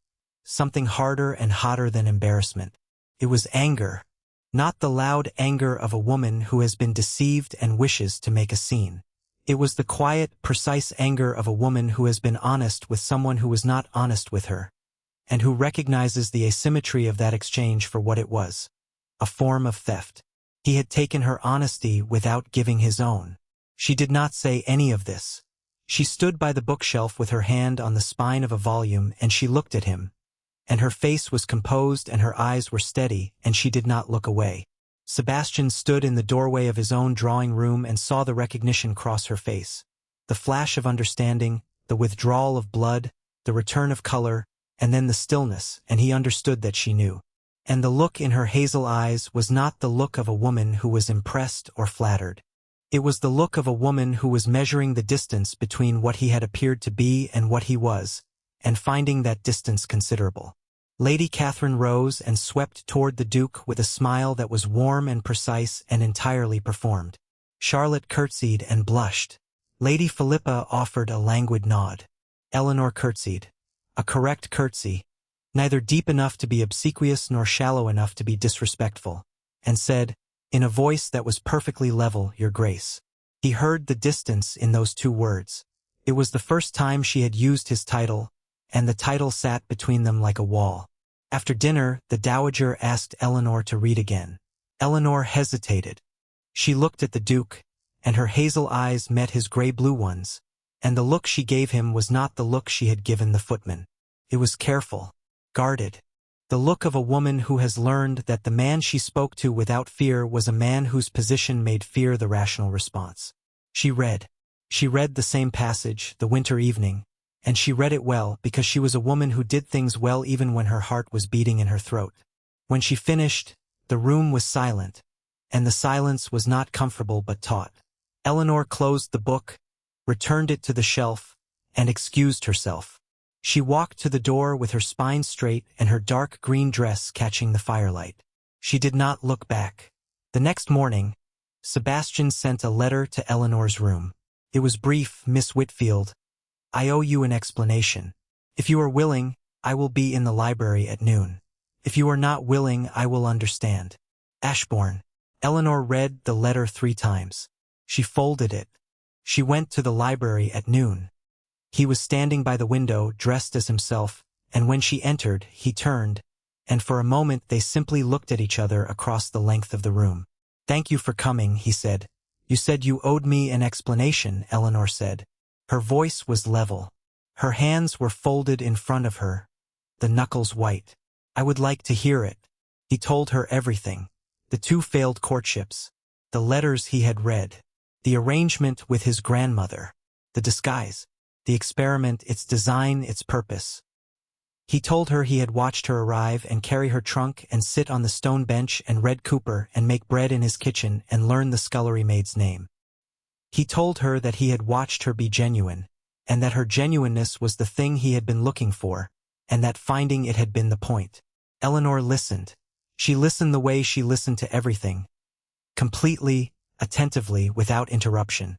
something harder and hotter than embarrassment. It was anger, not the loud anger of a woman who has been deceived and wishes to make a scene. It was the quiet, precise anger of a woman who has been honest with someone who was not honest with her, and who recognizes the asymmetry of that exchange for what it was, a form of theft. He had taken her honesty without giving his own. She did not say any of this. She stood by the bookshelf with her hand on the spine of a volume, and she looked at him, and her face was composed and her eyes were steady, and she did not look away. Sebastian stood in the doorway of his own drawing room and saw the recognition cross her face, the flash of understanding, the withdrawal of blood, the return of color, and then the stillness, and he understood that she knew. And the look in her hazel eyes was not the look of a woman who was impressed or flattered. It was the look of a woman who was measuring the distance between what he had appeared to be and what he was, and finding that distance considerable. Lady Catherine rose and swept toward the Duke with a smile that was warm and precise and entirely performed. Charlotte curtsied and blushed. Lady Philippa offered a languid nod. Eleanor curtsied, a correct curtsy, neither deep enough to be obsequious nor shallow enough to be disrespectful, and said, in a voice that was perfectly level, "Your Grace." He heard the distance in those two words. It was the first time she had used his title, and the title sat between them like a wall. After dinner, the dowager asked Eleanor to read again. Eleanor hesitated. She looked at the Duke, and her hazel eyes met his gray-blue ones, and the look she gave him was not the look she had given the footman. It was careful, guarded, the look of a woman who has learned that the man she spoke to without fear was a man whose position made fear the rational response. She read. She read the same passage, the winter evening, and she read it well because she was a woman who did things well even when her heart was beating in her throat. When she finished, the room was silent, and the silence was not comfortable but taut. Eleanor closed the book, returned it to the shelf, and excused herself. She walked to the door with her spine straight and her dark green dress catching the firelight. She did not look back. The next morning, Sebastian sent a letter to Eleanor's room. It was brief, "Miss Whitfield, I owe you an explanation. If you are willing, I will be in the library at noon. If you are not willing, I will understand. Ashbourne." Eleanor read the letter 3 times. She folded it. She went to the library at noon. He was standing by the window, dressed as himself, and when she entered, he turned, and for a moment they simply looked at each other across the length of the room. "Thank you for coming," he said. "You said you owed me an explanation," Eleanor said. Her voice was level. Her hands were folded in front of her, the knuckles white. I would like to hear it. He told her everything. The 2 failed courtships, the letters he had read, the arrangement with his grandmother, the disguise, the experiment, its design, its purpose. He told her he had watched her arrive and carry her trunk and sit on the stone bench and read Cooper and make bread in his kitchen and learn the scullery maid's name. He told her that he had watched her be genuine, and that her genuineness was the thing he had been looking for, and that finding it had been the point. Eleanor listened. She listened the way she listened to everything. Completely, attentively, without interruption.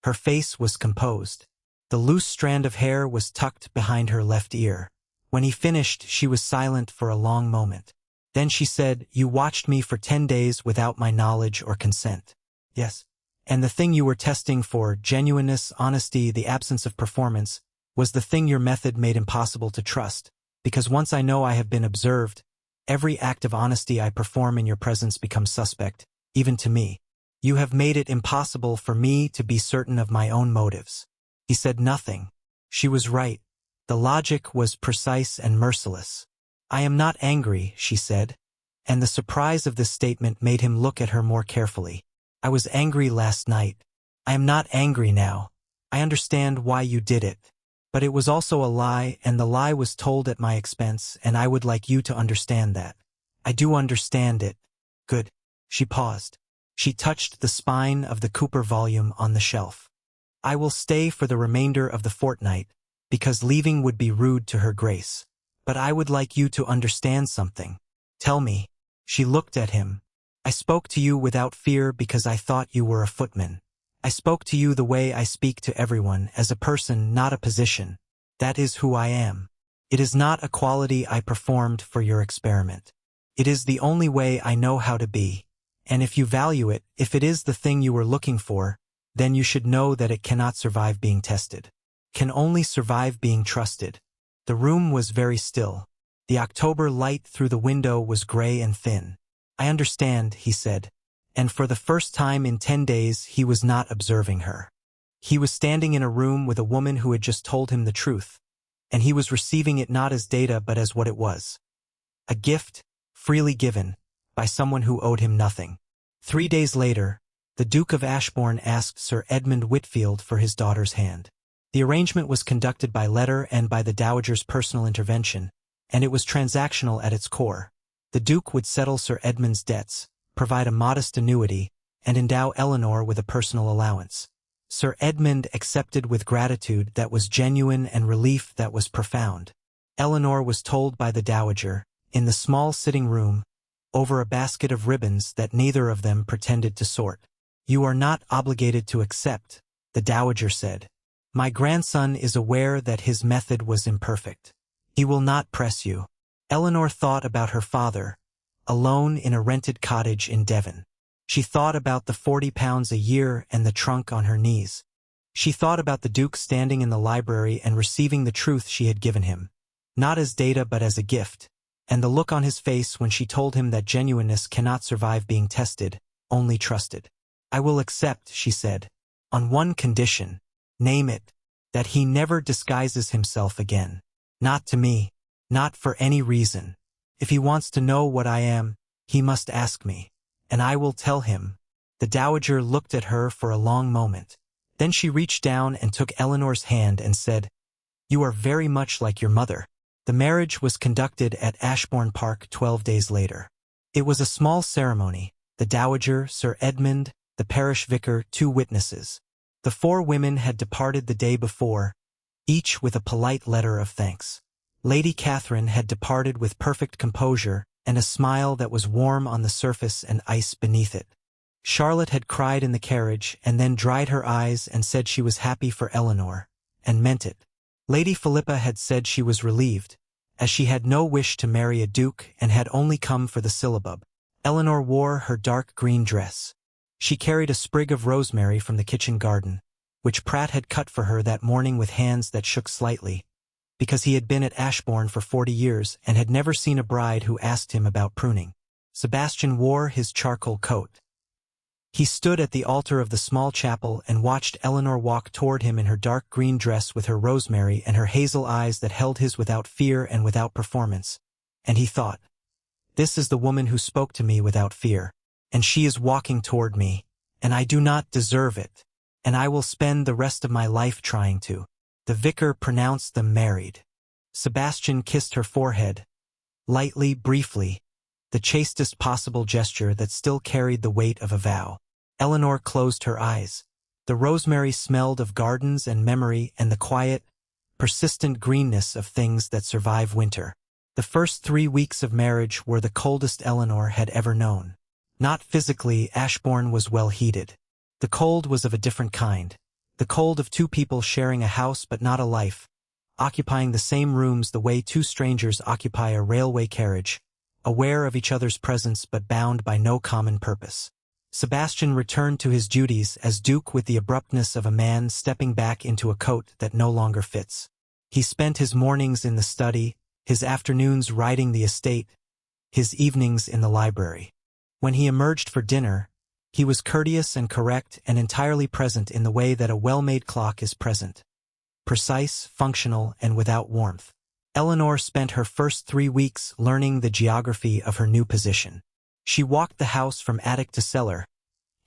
Her face was composed. The loose strand of hair was tucked behind her left ear. When he finished, she was silent for a long moment. Then she said, "You watched me for 10 days without my knowledge or consent." "Yes. And the thing you were testing for, genuineness, honesty, the absence of performance, was the thing your method made impossible to trust, because once I know I have been observed, every act of honesty I perform in your presence becomes suspect, even to me. You have made it impossible for me to be certain of my own motives." He said nothing. She was right. The logic was precise and merciless. "I am not angry," she said, and the surprise of this statement made him look at her more carefully. "I was angry last night. I am not angry now. I understand why you did it. But it was also a lie, and the lie was told at my expense, and I would like you to understand that." "I do understand it." "Good." She paused. She touched the spine of the Cooper volume on the shelf. "I will stay for the remainder of the fortnight, because leaving would be rude to her grace. But I would like you to understand something." "Tell me." She looked at him. "I spoke to you without fear because I thought you were a footman. I spoke to you the way I speak to everyone, as a person, not a position. That is who I am. It is not a quality I performed for your experiment. It is the only way I know how to be. And if you value it, if it is the thing you were looking for, then you should know that it cannot survive being tested. Can only survive being trusted." The room was very still. The October light through the window was gray and thin. "I understand," he said. And for the first time in 10 days he was not observing her. He was standing in a room with a woman who had just told him the truth, and he was receiving it not as data but as what it was. A gift, freely given, by someone who owed him nothing. 3 days later, the Duke of Ashbourne asked Sir Edmund Whitfield for his daughter's hand. The arrangement was conducted by letter and by the Dowager's personal intervention, and it was transactional at its core. The Duke would settle Sir Edmund's debts, provide a modest annuity, and endow Eleanor with a personal allowance. Sir Edmund accepted with gratitude that was genuine and relief that was profound. Eleanor was told by the Dowager, in the small sitting room, over a basket of ribbons that neither of them pretended to sort. "You are not obligated to accept," the Dowager said. "My grandson is aware that his method was imperfect. He will not press you." Eleanor thought about her father, alone in a rented cottage in Devon. She thought about the £40 a year and the trunk on her knees. She thought about the Duke standing in the library and receiving the truth she had given him, not as data but as a gift, and the look on his face when she told him that genuineness cannot survive being tested, only trusted. "I will accept," she said, "on one condition. Name it. That he never disguises himself again. Not to me. Not for any reason. If he wants to know what I am, he must ask me. And I will tell him." The Dowager looked at her for a long moment. Then she reached down and took Eleanor's hand and said, "You are very much like your mother." The marriage was conducted at Ashbourne Park 12 days later. It was a small ceremony. The Dowager, Sir Edmund, the parish vicar, 2 witnesses. The 4 women had departed the day before, each with a polite letter of thanks. Lady Catherine had departed with perfect composure and a smile that was warm on the surface and ice beneath it. Charlotte had cried in the carriage and then dried her eyes and said she was happy for Eleanor, and meant it. Lady Philippa had said she was relieved, as she had no wish to marry a duke and had only come for the syllabub. Eleanor wore her dark green dress. She carried a sprig of rosemary from the kitchen garden, which Pratt had cut for her that morning with hands that shook slightly, because he had been at Ashbourne for 40 years and had never seen a bride who asked him about pruning. Sebastian wore his charcoal coat. He stood at the altar of the small chapel and watched Eleanor walk toward him in her dark green dress with her rosemary and her hazel eyes that held his without fear and without performance. And he thought, "This is the woman who spoke to me without fear, and she is walking toward me, and I do not deserve it, and I will spend the rest of my life trying to." The vicar pronounced them married. Sebastian kissed her forehead, lightly, briefly, the chastest possible gesture that still carried the weight of a vow. Eleanor closed her eyes. The rosemary smelled of gardens and memory and the quiet, persistent greenness of things that survive winter. The first 3 weeks of marriage were the coldest Eleanor had ever known. Not physically, Ashbourne was well heated. The cold was of a different kind. The cold of two people sharing a house but not a life, occupying the same rooms the way two strangers occupy a railway carriage, aware of each other's presence but bound by no common purpose. Sebastian returned to his duties as Duke with the abruptness of a man stepping back into a coat that no longer fits. He spent his mornings in the study, his afternoons riding the estate, his evenings in the library. When he emerged for dinner, he was courteous and correct and entirely present in the way that a well-made clock is present. Precise, functional, and without warmth. Eleanor spent her first 3 weeks learning the geography of her new position. She walked the house from attic to cellar,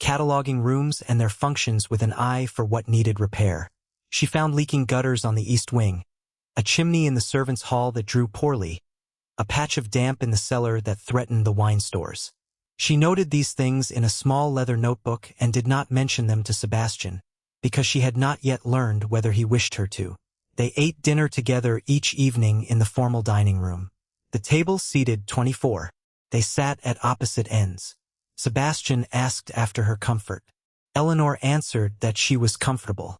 cataloging rooms and their functions with an eye for what needed repair. She found leaking gutters on the east wing, a chimney in the servants' hall that drew poorly, a patch of damp in the cellar that threatened the wine stores. She noted these things in a small leather notebook and did not mention them to Sebastian, because she had not yet learned whether he wished her to. They ate dinner together each evening in the formal dining room. The table seated 24. They sat at opposite ends. Sebastian asked after her comfort. Eleanor answered that she was comfortable.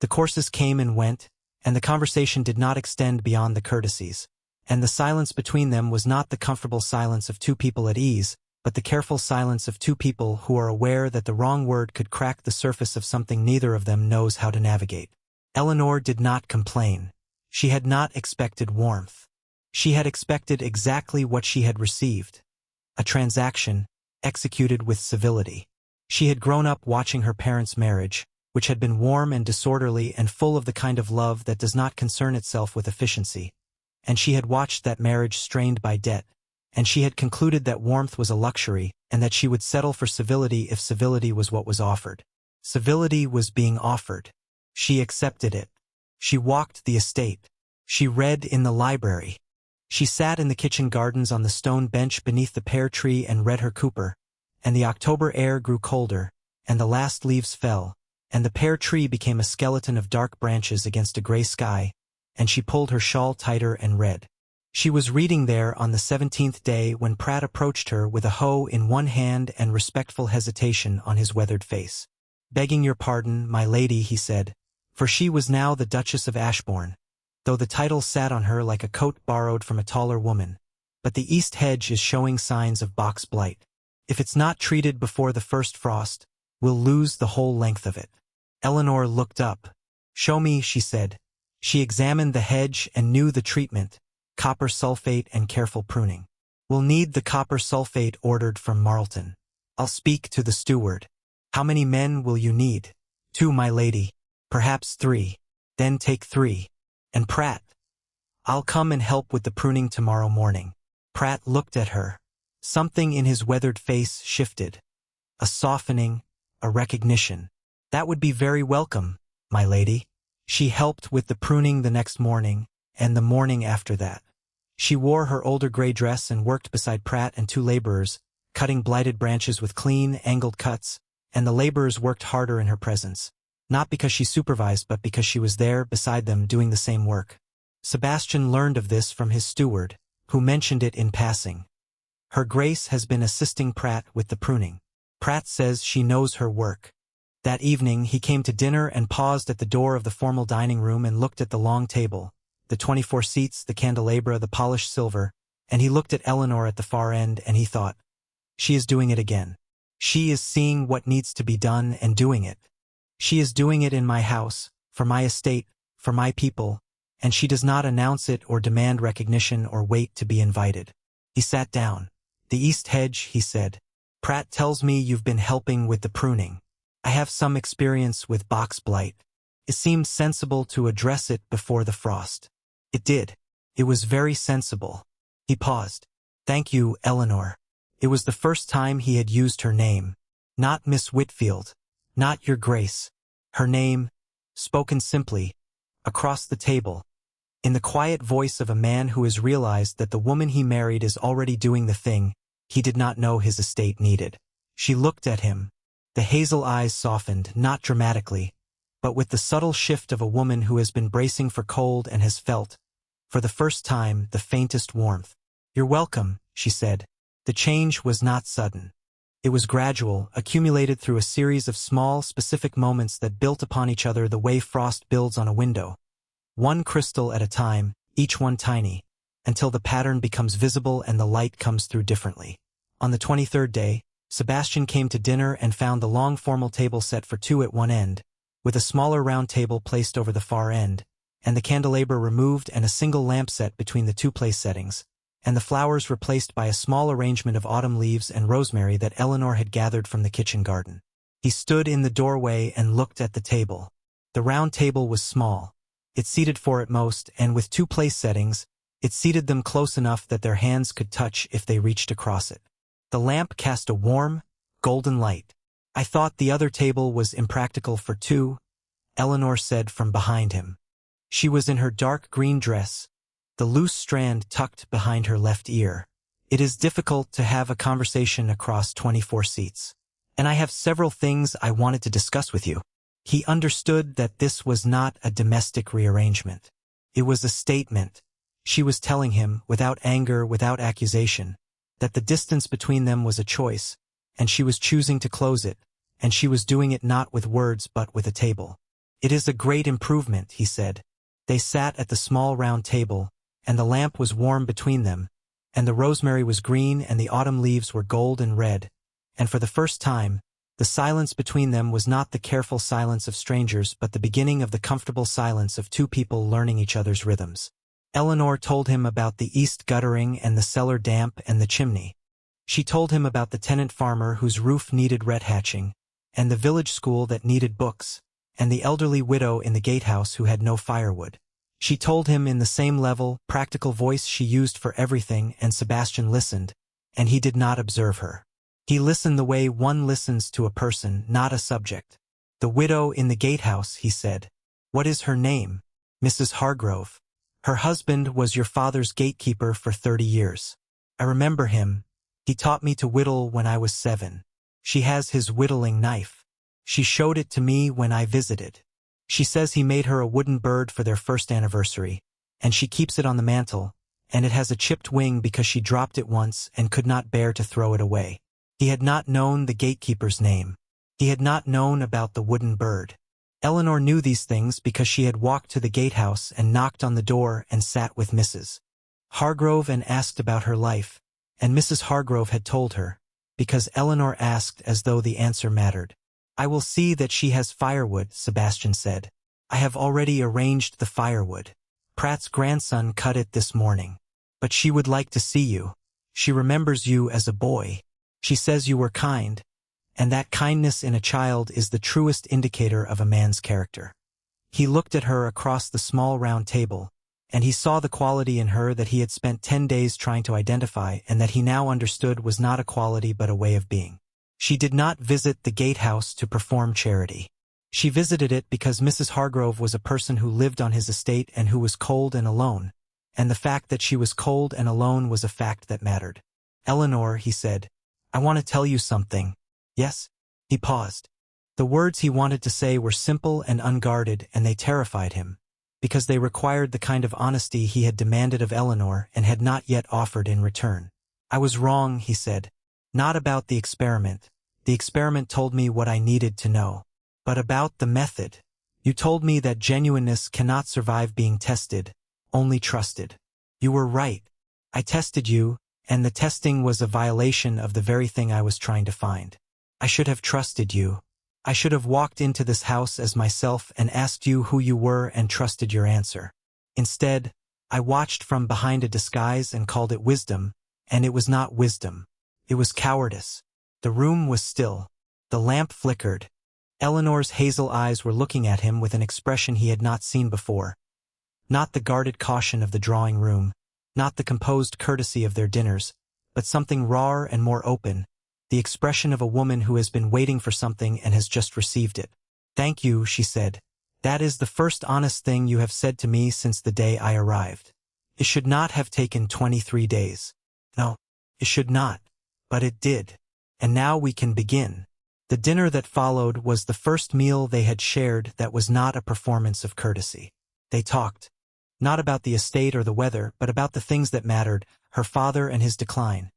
The courses came and went, and the conversation did not extend beyond the courtesies. And the silence between them was not the comfortable silence of two people at ease, but the careful silence of two people who are aware that the wrong word could crack the surface of something neither of them knows how to navigate. Eleanor did not complain. She had not expected warmth. She had expected exactly what she had received. A transaction, executed with civility. She had grown up watching her parents' marriage, which had been warm and disorderly and full of the kind of love that does not concern itself with efficiency. And she had watched that marriage strained by debt, and she had concluded that warmth was a luxury and that she would settle for civility if civility was what was offered. Civility was being offered. She accepted it. She walked the estate. She read in the library. She sat in the kitchen gardens on the stone bench beneath the pear tree and read her Cooper, and the October air grew colder, and the last leaves fell, and the pear tree became a skeleton of dark branches against a gray sky, and she pulled her shawl tighter and read. She was reading there on the 17th day when Pratt approached her with a hoe in one hand and respectful hesitation on his weathered face. "Begging your pardon, my lady," he said, for she was now the Duchess of Ashbourne, though the title sat on her like a coat borrowed from a taller woman. "But the east hedge is showing signs of box blight. If it's not treated before the first frost, we'll lose the whole length of it." Eleanor looked up. "Show me," she said. She examined the hedge and knew the treatment, copper sulfate and careful pruning. "We'll need the copper sulfate ordered from Marlton. I'll speak to the steward." "How many men will you need?" "2, my lady. Perhaps 3. "Then take 3. And Pratt?" "I'll come and help with the pruning tomorrow morning." Pratt looked at her. Something in his weathered face shifted. A softening, a recognition. "That would be very welcome, my lady." She helped with the pruning the next morning, and the morning after that. She wore her older gray dress and worked beside Pratt and 2 laborers, cutting blighted branches with clean, angled cuts, and the laborers worked harder in her presence. Not because she supervised, but because she was there beside them doing the same work. Sebastian learned of this from his steward, who mentioned it in passing. "Her Grace has been assisting Pratt with the pruning. Pratt says she knows her work." That evening he came to dinner and paused at the door of the formal dining room and looked at the long table, the 24 seats, the candelabra, the polished silver, and he looked at Eleanor at the far end and he thought, "She is doing it again. She is seeing what needs to be done and doing it. She is doing it in my house, for my estate, for my people, and she does not announce it or demand recognition or wait to be invited." He sat down. "The east hedge," he said. Pratt tells me you've been helping with the pruning. I have some experience with box blight. It seemed sensible to address it before the frost. It did. It was very sensible. He paused. Thank you, Eleanor. It was the first time he had used her name. Not Miss Whitfield. Not Your Grace. Her name, spoken simply, across the table, in the quiet voice of a man who has realized that the woman he married is already doing the thing he did not know his estate needed. She looked at him. The hazel eyes softened, not dramatically, but with the subtle shift of a woman who has been bracing for cold and has felt, for the first time, the faintest warmth. You're welcome, she said. The change was not sudden. It was gradual, accumulated through a series of small, specific moments that built upon each other the way frost builds on a window. One crystal at a time, each one tiny, until the pattern becomes visible and the light comes through differently. On the 23rd day, Sebastian came to dinner and found the long formal table set for two at one end, with a smaller round table placed over the far end, and the candelabra removed and a single lamp set between the two place settings, and the flowers replaced by a small arrangement of autumn leaves and rosemary that Eleanor had gathered from the kitchen garden. He stood in the doorway and looked at the table. The round table was small. It seated four at most, and with two place settings, it seated them close enough that their hands could touch if they reached across it. The lamp cast a warm, golden light. I thought the other table was impractical for two, Eleanor said from behind him. She was in her dark green dress, the loose strand tucked behind her left ear. It is difficult to have a conversation across 24 seats. And I have several things I wanted to discuss with you. He understood that this was not a domestic rearrangement. It was a statement. She was telling him, without anger, without accusation, that the distance between them was a choice, and she was choosing to close it, and she was doing it not with words but with a table. It is a great improvement, he said. They sat at the small round table, and the lamp was warm between them, and the rosemary was green and the autumn leaves were gold and red, and for the first time, the silence between them was not the careful silence of strangers but the beginning of the comfortable silence of two people learning each other's rhythms. Eleanor told him about the east guttering and the cellar damp and the chimney. She told him about the tenant farmer whose roof needed red hatching, and the village school that needed books, and the elderly widow in the gatehouse who had no firewood. She told him in the same level, practical voice she used for everything, and Sebastian listened, and he did not observe her. He listened the way one listens to a person, not a subject. The widow in the gatehouse, he said. What is her name? Mrs. Hargrove. Her husband was your father's gatekeeper for 30 years. I remember him. He taught me to whittle when I was 7. She has his whittling knife. She showed it to me when I visited. She says he made her a wooden bird for their first anniversary, and she keeps it on the mantel, and it has a chipped wing because she dropped it once and could not bear to throw it away. He had not known the gatekeeper's name. He had not known about the wooden bird. Eleanor knew these things because she had walked to the gatehouse and knocked on the door and sat with Mrs. Hargrove and asked about her life, and Mrs. Hargrove had told her, because Eleanor asked as though the answer mattered. I will see that she has firewood, Sebastian said. I have already arranged the firewood. Pratt's grandson cut it this morning. But she would like to see you. She remembers you as a boy. She says you were kind, and that kindness in a child is the truest indicator of a man's character. He looked at her across the small round table, and he saw the quality in her that he had spent 10 days trying to identify and that he now understood was not a quality but a way of being. She did not visit the gatehouse to perform charity. She visited it because Mrs. Hargrove was a person who lived on his estate and who was cold and alone, and the fact that she was cold and alone was a fact that mattered. Eleanor, he said, I want to tell you something. Yes? He paused. The words he wanted to say were simple and unguarded, and they terrified him, because they required the kind of honesty he had demanded of Eleanor and had not yet offered in return. I was wrong, he said. Not about the experiment. The experiment told me what I needed to know. But about the method. You told me that genuineness cannot survive being tested, only trusted. You were right. I tested you, and the testing was a violation of the very thing I was trying to find. I should have trusted you. I should have walked into this house as myself and asked you who you were and trusted your answer. Instead, I watched from behind a disguise and called it wisdom, and it was not wisdom. It was cowardice. The room was still. The lamp flickered. Eleanor's hazel eyes were looking at him with an expression he had not seen before. Not the guarded caution of the drawing room, not the composed courtesy of their dinners, but something rawer and more open, the expression of a woman who has been waiting for something and has just received it. "Thank you," she said. "That is the first honest thing you have said to me since the day I arrived. It should not have taken 23 days. No, it should not. But it did. And now we can begin." The dinner that followed was the first meal they had shared that was not a performance of courtesy. They talked. Not about the estate or the weather, but about the things that mattered, her father and his decline.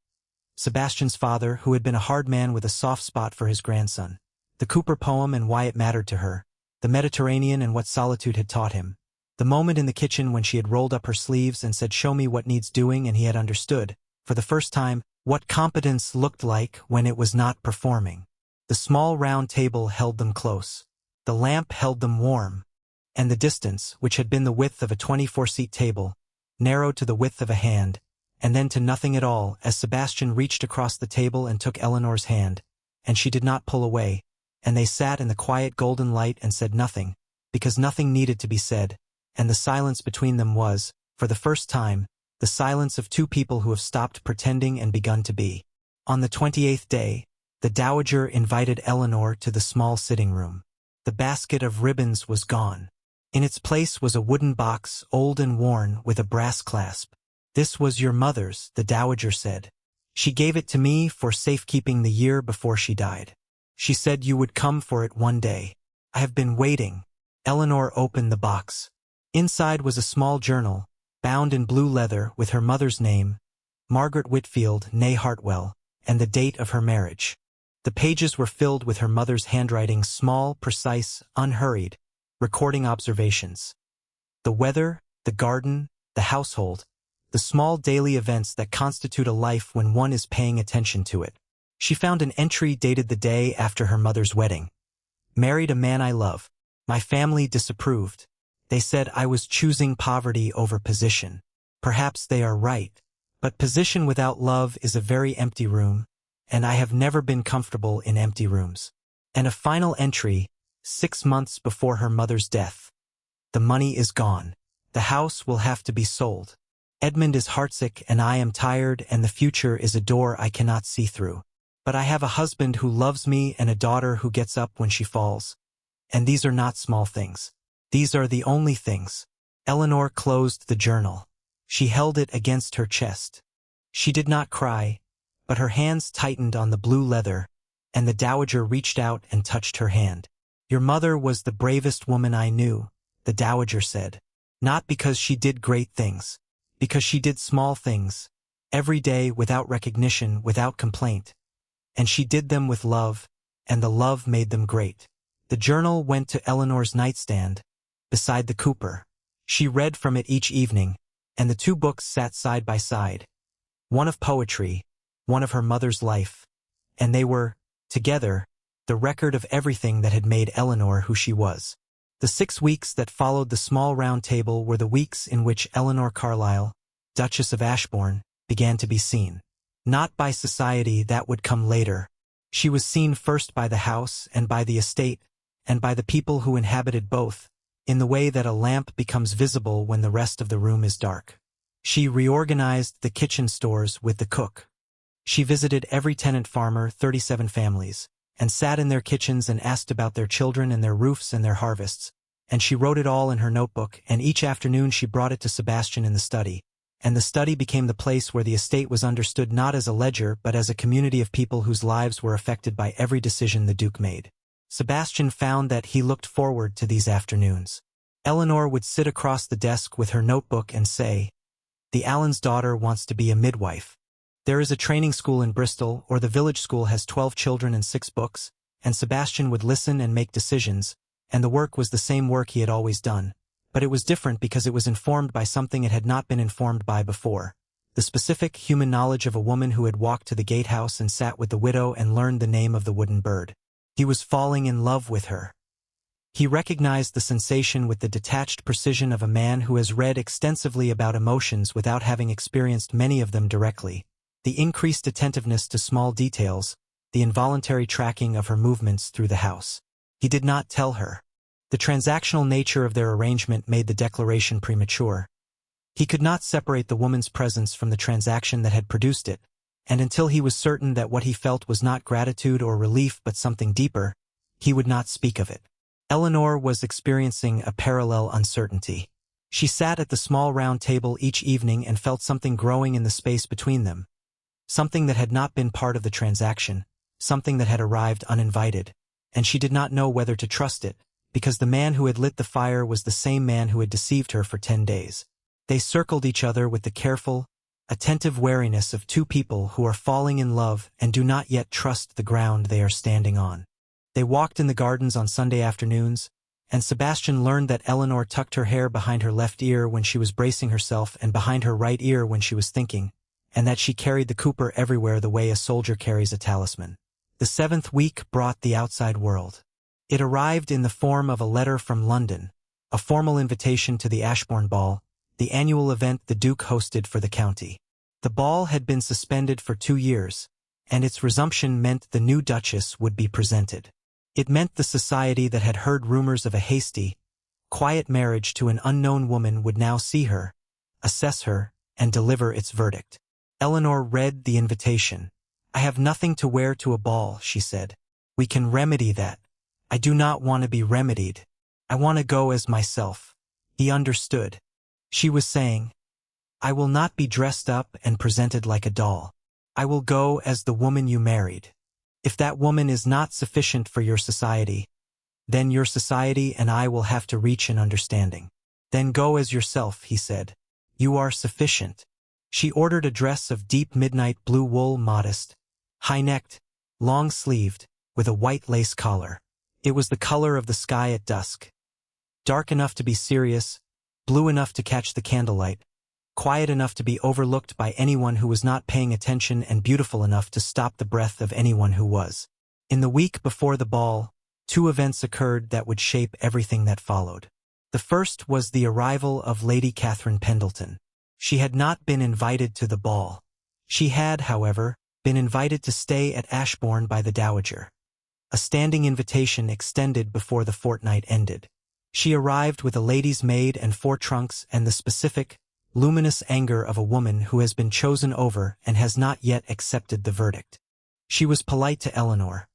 Sebastian's father, who had been a hard man with a soft spot for his grandson. The Cooper poem and why it mattered to her. The Mediterranean and what solitude had taught him. The moment in the kitchen when she had rolled up her sleeves and said, "Show me what needs doing," and he had understood, for the first time, what competence looked like when it was not performing. The small round table held them close. The lamp held them warm. And the distance, which had been the width of a 24-seat table, narrowed to the width of a hand, and then to nothing at all as Sebastian reached across the table and took Eleanor's hand, and she did not pull away, and they sat in the quiet golden light and said nothing, because nothing needed to be said, and the silence between them was, for the first time, the silence of two people who have stopped pretending and begun to be. On the 28th day, the dowager invited Eleanor to the small sitting room. The basket of ribbons was gone. In its place was a wooden box, old and worn, with a brass clasp. "This was your mother's," the dowager said. "She gave it to me for safekeeping the year before she died. She said you would come for it one day. I have been waiting." Eleanor opened the box. Inside was a small journal, bound in blue leather with her mother's name, Margaret Whitfield, née Hartwell, and the date of her marriage. The pages were filled with her mother's handwriting, small, precise, unhurried, recording observations. The weather, the garden, the household, the small daily events that constitute a life when one is paying attention to it. She found an entry dated the day after her mother's wedding. "Married a man I love. My family disapproved. They said I was choosing poverty over position. Perhaps they are right. But position without love is a very empty room, and I have never been comfortable in empty rooms." And a final entry, 6 months before her mother's death. "The money is gone. The house will have to be sold. Edmund is heartsick and I am tired, and the future is a door I cannot see through. But I have a husband who loves me and a daughter who gets up when she falls. And these are not small things. These are the only things." Eleanor closed the journal. She held it against her chest. She did not cry, but her hands tightened on the blue leather, and the dowager reached out and touched her hand. "Your mother was the bravest woman I knew," the dowager said. "Not because she did great things, because she did small things, every day without recognition, without complaint. And she did them with love, and the love made them great." The journal went to Eleanor's nightstand, beside the Cooper. She read from it each evening, and the two books sat side by side. One of poetry, one of her mother's life, and they were, together, the record of everything that had made Eleanor who she was. The 6 weeks that followed the small round table were the weeks in which Eleanor Carlyle, Duchess of Ashbourne, began to be seen. Not by society, that would come later. She was seen first by the house and by the estate, and by the people who inhabited both, in the way that a lamp becomes visible when the rest of the room is dark. She reorganized the kitchen stores with the cook. She visited every tenant farmer, 37 families, and sat in their kitchens and asked about their children and their roofs and their harvests, and she wrote it all in her notebook, and each afternoon she brought it to Sebastian in the study, and the study became the place where the estate was understood not as a ledger but as a community of people whose lives were affected by every decision the Duke made. Sebastian found that he looked forward to these afternoons. Eleanor would sit across the desk with her notebook and say, "The Allen's daughter wants to be a midwife. There is a training school in Bristol, or the village school has 12 children and 6 books," and Sebastian would listen and make decisions, and the work was the same work he had always done, but it was different because it was informed by something it had not been informed by before. The specific human knowledge of a woman who had walked to the gatehouse and sat with the widow and learned the name of the wooden bird. He was falling in love with her. He recognized the sensation with the detached precision of a man who has read extensively about emotions without having experienced many of them directly. The increased attentiveness to small details, the involuntary tracking of her movements through the house. He did not tell her. The transactional nature of their arrangement made the declaration premature. He could not separate the woman's presence from the transaction that had produced it, and until he was certain that what he felt was not gratitude or relief but something deeper, he would not speak of it. Eleanor was experiencing a parallel uncertainty. She sat at the small round table each evening and felt something growing in the space between them. Something that had not been part of the transaction, something that had arrived uninvited, and she did not know whether to trust it, because the man who had lit the fire was the same man who had deceived her for 10 days. They circled each other with the careful, attentive wariness of two people who are falling in love and do not yet trust the ground they are standing on. They walked in the gardens on Sunday afternoons, and Sebastian learned that Eleanor tucked her hair behind her left ear when she was bracing herself and behind her right ear when she was thinking, and that she carried the Cooper everywhere the way a soldier carries a talisman. The 7th week brought the outside world. It arrived in the form of a letter from London, a formal invitation to the Ashbourne Ball, the annual event the Duke hosted for the county. The ball had been suspended for 2 years, and its resumption meant the new Duchess would be presented. It meant the society that had heard rumors of a hasty, quiet marriage to an unknown woman would now see her, assess her, and deliver its verdict. Eleanor read the invitation. "I have nothing to wear to a ball," she said. "We can remedy that. I do not want to be remedied. I want to go as myself." He understood. She was saying, "I will not be dressed up and presented like a doll. I will go as the woman you married. If that woman is not sufficient for your society, then your society and I will have to reach an understanding." "Then go as yourself," he said. "You are sufficient." She ordered a dress of deep midnight blue wool, modest, high-necked, long-sleeved, with a white lace collar. It was the color of the sky at dusk. Dark enough to be serious, blue enough to catch the candlelight, quiet enough to be overlooked by anyone who was not paying attention, and beautiful enough to stop the breath of anyone who was. In the week before the ball, 2 events occurred that would shape everything that followed. The first was the arrival of Lady Catherine Pendleton. She had not been invited to the ball. She had, however, been invited to stay at Ashbourne by the Dowager. A standing invitation extended before the fortnight ended. She arrived with a lady's maid and 4 trunks and the specific, luminous anger of a woman who has been chosen over and has not yet accepted the verdict. She was polite to Eleanor.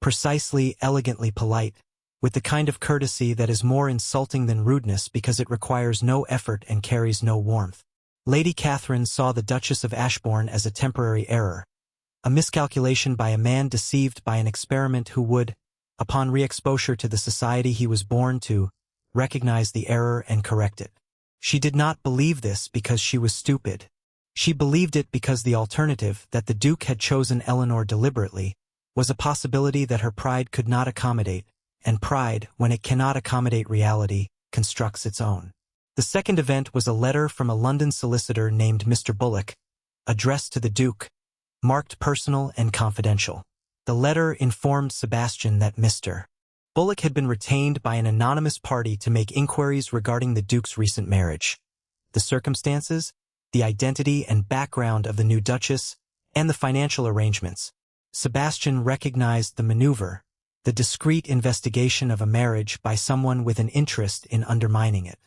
Precisely, elegantly polite, with the kind of courtesy that is more insulting than rudeness because it requires no effort and carries no warmth. Lady Catherine saw the Duchess of Ashbourne as a temporary error, a miscalculation by a man deceived by an experiment who would, upon re-exposure to the society he was born to, recognize the error and correct it. She did not believe this because she was stupid. She believed it because the alternative, that the Duke had chosen Eleanor deliberately, was a possibility that her pride could not accommodate, and pride, when it cannot accommodate reality, constructs its own. The second event was a letter from a London solicitor named Mr. Bullock, addressed to the Duke, marked personal and confidential. The letter informed Sebastian that Mr. Bullock had been retained by an anonymous party to make inquiries regarding the Duke's recent marriage, the circumstances, the identity and background of the new Duchess, and the financial arrangements. Sebastian recognized the maneuver, the discreet investigation of a marriage by someone with an interest in undermining it.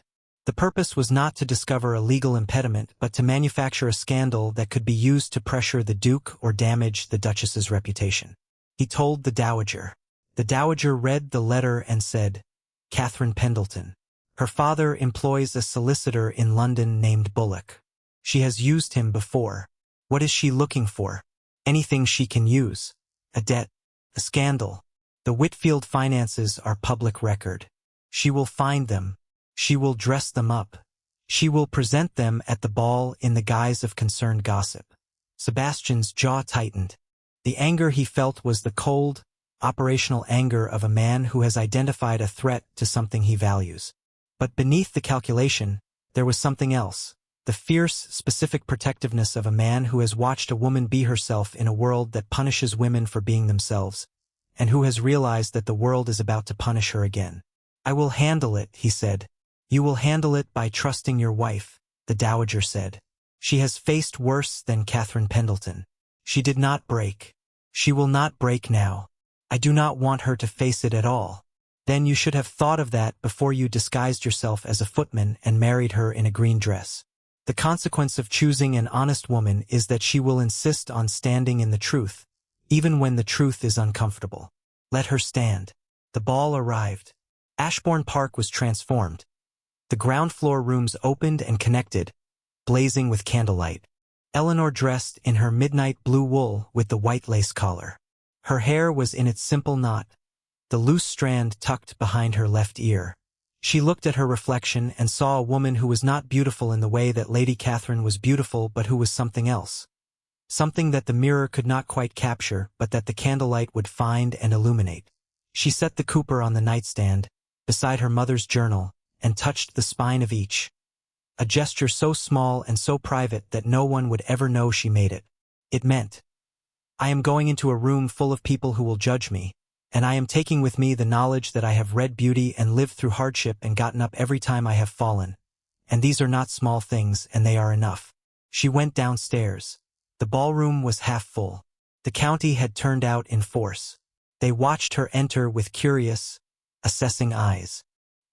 The purpose was not to discover a legal impediment but to manufacture a scandal that could be used to pressure the Duke or damage the Duchess's reputation. He told the Dowager. The Dowager read the letter and said, "Catherine Pendleton. Her father employs a solicitor in London named Bullock. She has used him before. What is she looking for? Anything she can use. A debt. A scandal. The Whitfield finances are public record. She will find them. She will dress them up. She will present them at the ball in the guise of concerned gossip." Sebastian's jaw tightened. The anger he felt was the cold, operational anger of a man who has identified a threat to something he values. But beneath the calculation, there was something else, the fierce, specific protectiveness of a man who has watched a woman be herself in a world that punishes women for being themselves, and who has realized that the world is about to punish her again. "I will handle it," he said. "You will handle it by trusting your wife," the Dowager said. "She has faced worse than Catherine Pendleton. She did not break. She will not break now. I do not want her to face it at all. Then you should have thought of that before you disguised yourself as a footman and married her in a green dress. The consequence of choosing an honest woman is that she will insist on standing in the truth, even when the truth is uncomfortable. Let her stand. The ball arrived. Ashbourne Park was transformed. The ground floor rooms opened and connected, blazing with candlelight. Eleanor dressed in her midnight blue wool with the white lace collar. Her hair was in its simple knot, the loose strand tucked behind her left ear. She looked at her reflection and saw a woman who was not beautiful in the way that Lady Catherine was beautiful, but who was something else. Something that the mirror could not quite capture, but that the candlelight would find and illuminate. She set the Cooper on the nightstand, beside her mother's journal, and touched the spine of each. A gesture so small and so private that no one would ever know she made it. It meant, I am going into a room full of people who will judge me, and I am taking with me the knowledge that I have read beauty and lived through hardship and gotten up every time I have fallen. And these are not small things, and they are enough. She went downstairs. The ballroom was half full. The county had turned out in force. They watched her enter with curious, assessing eyes.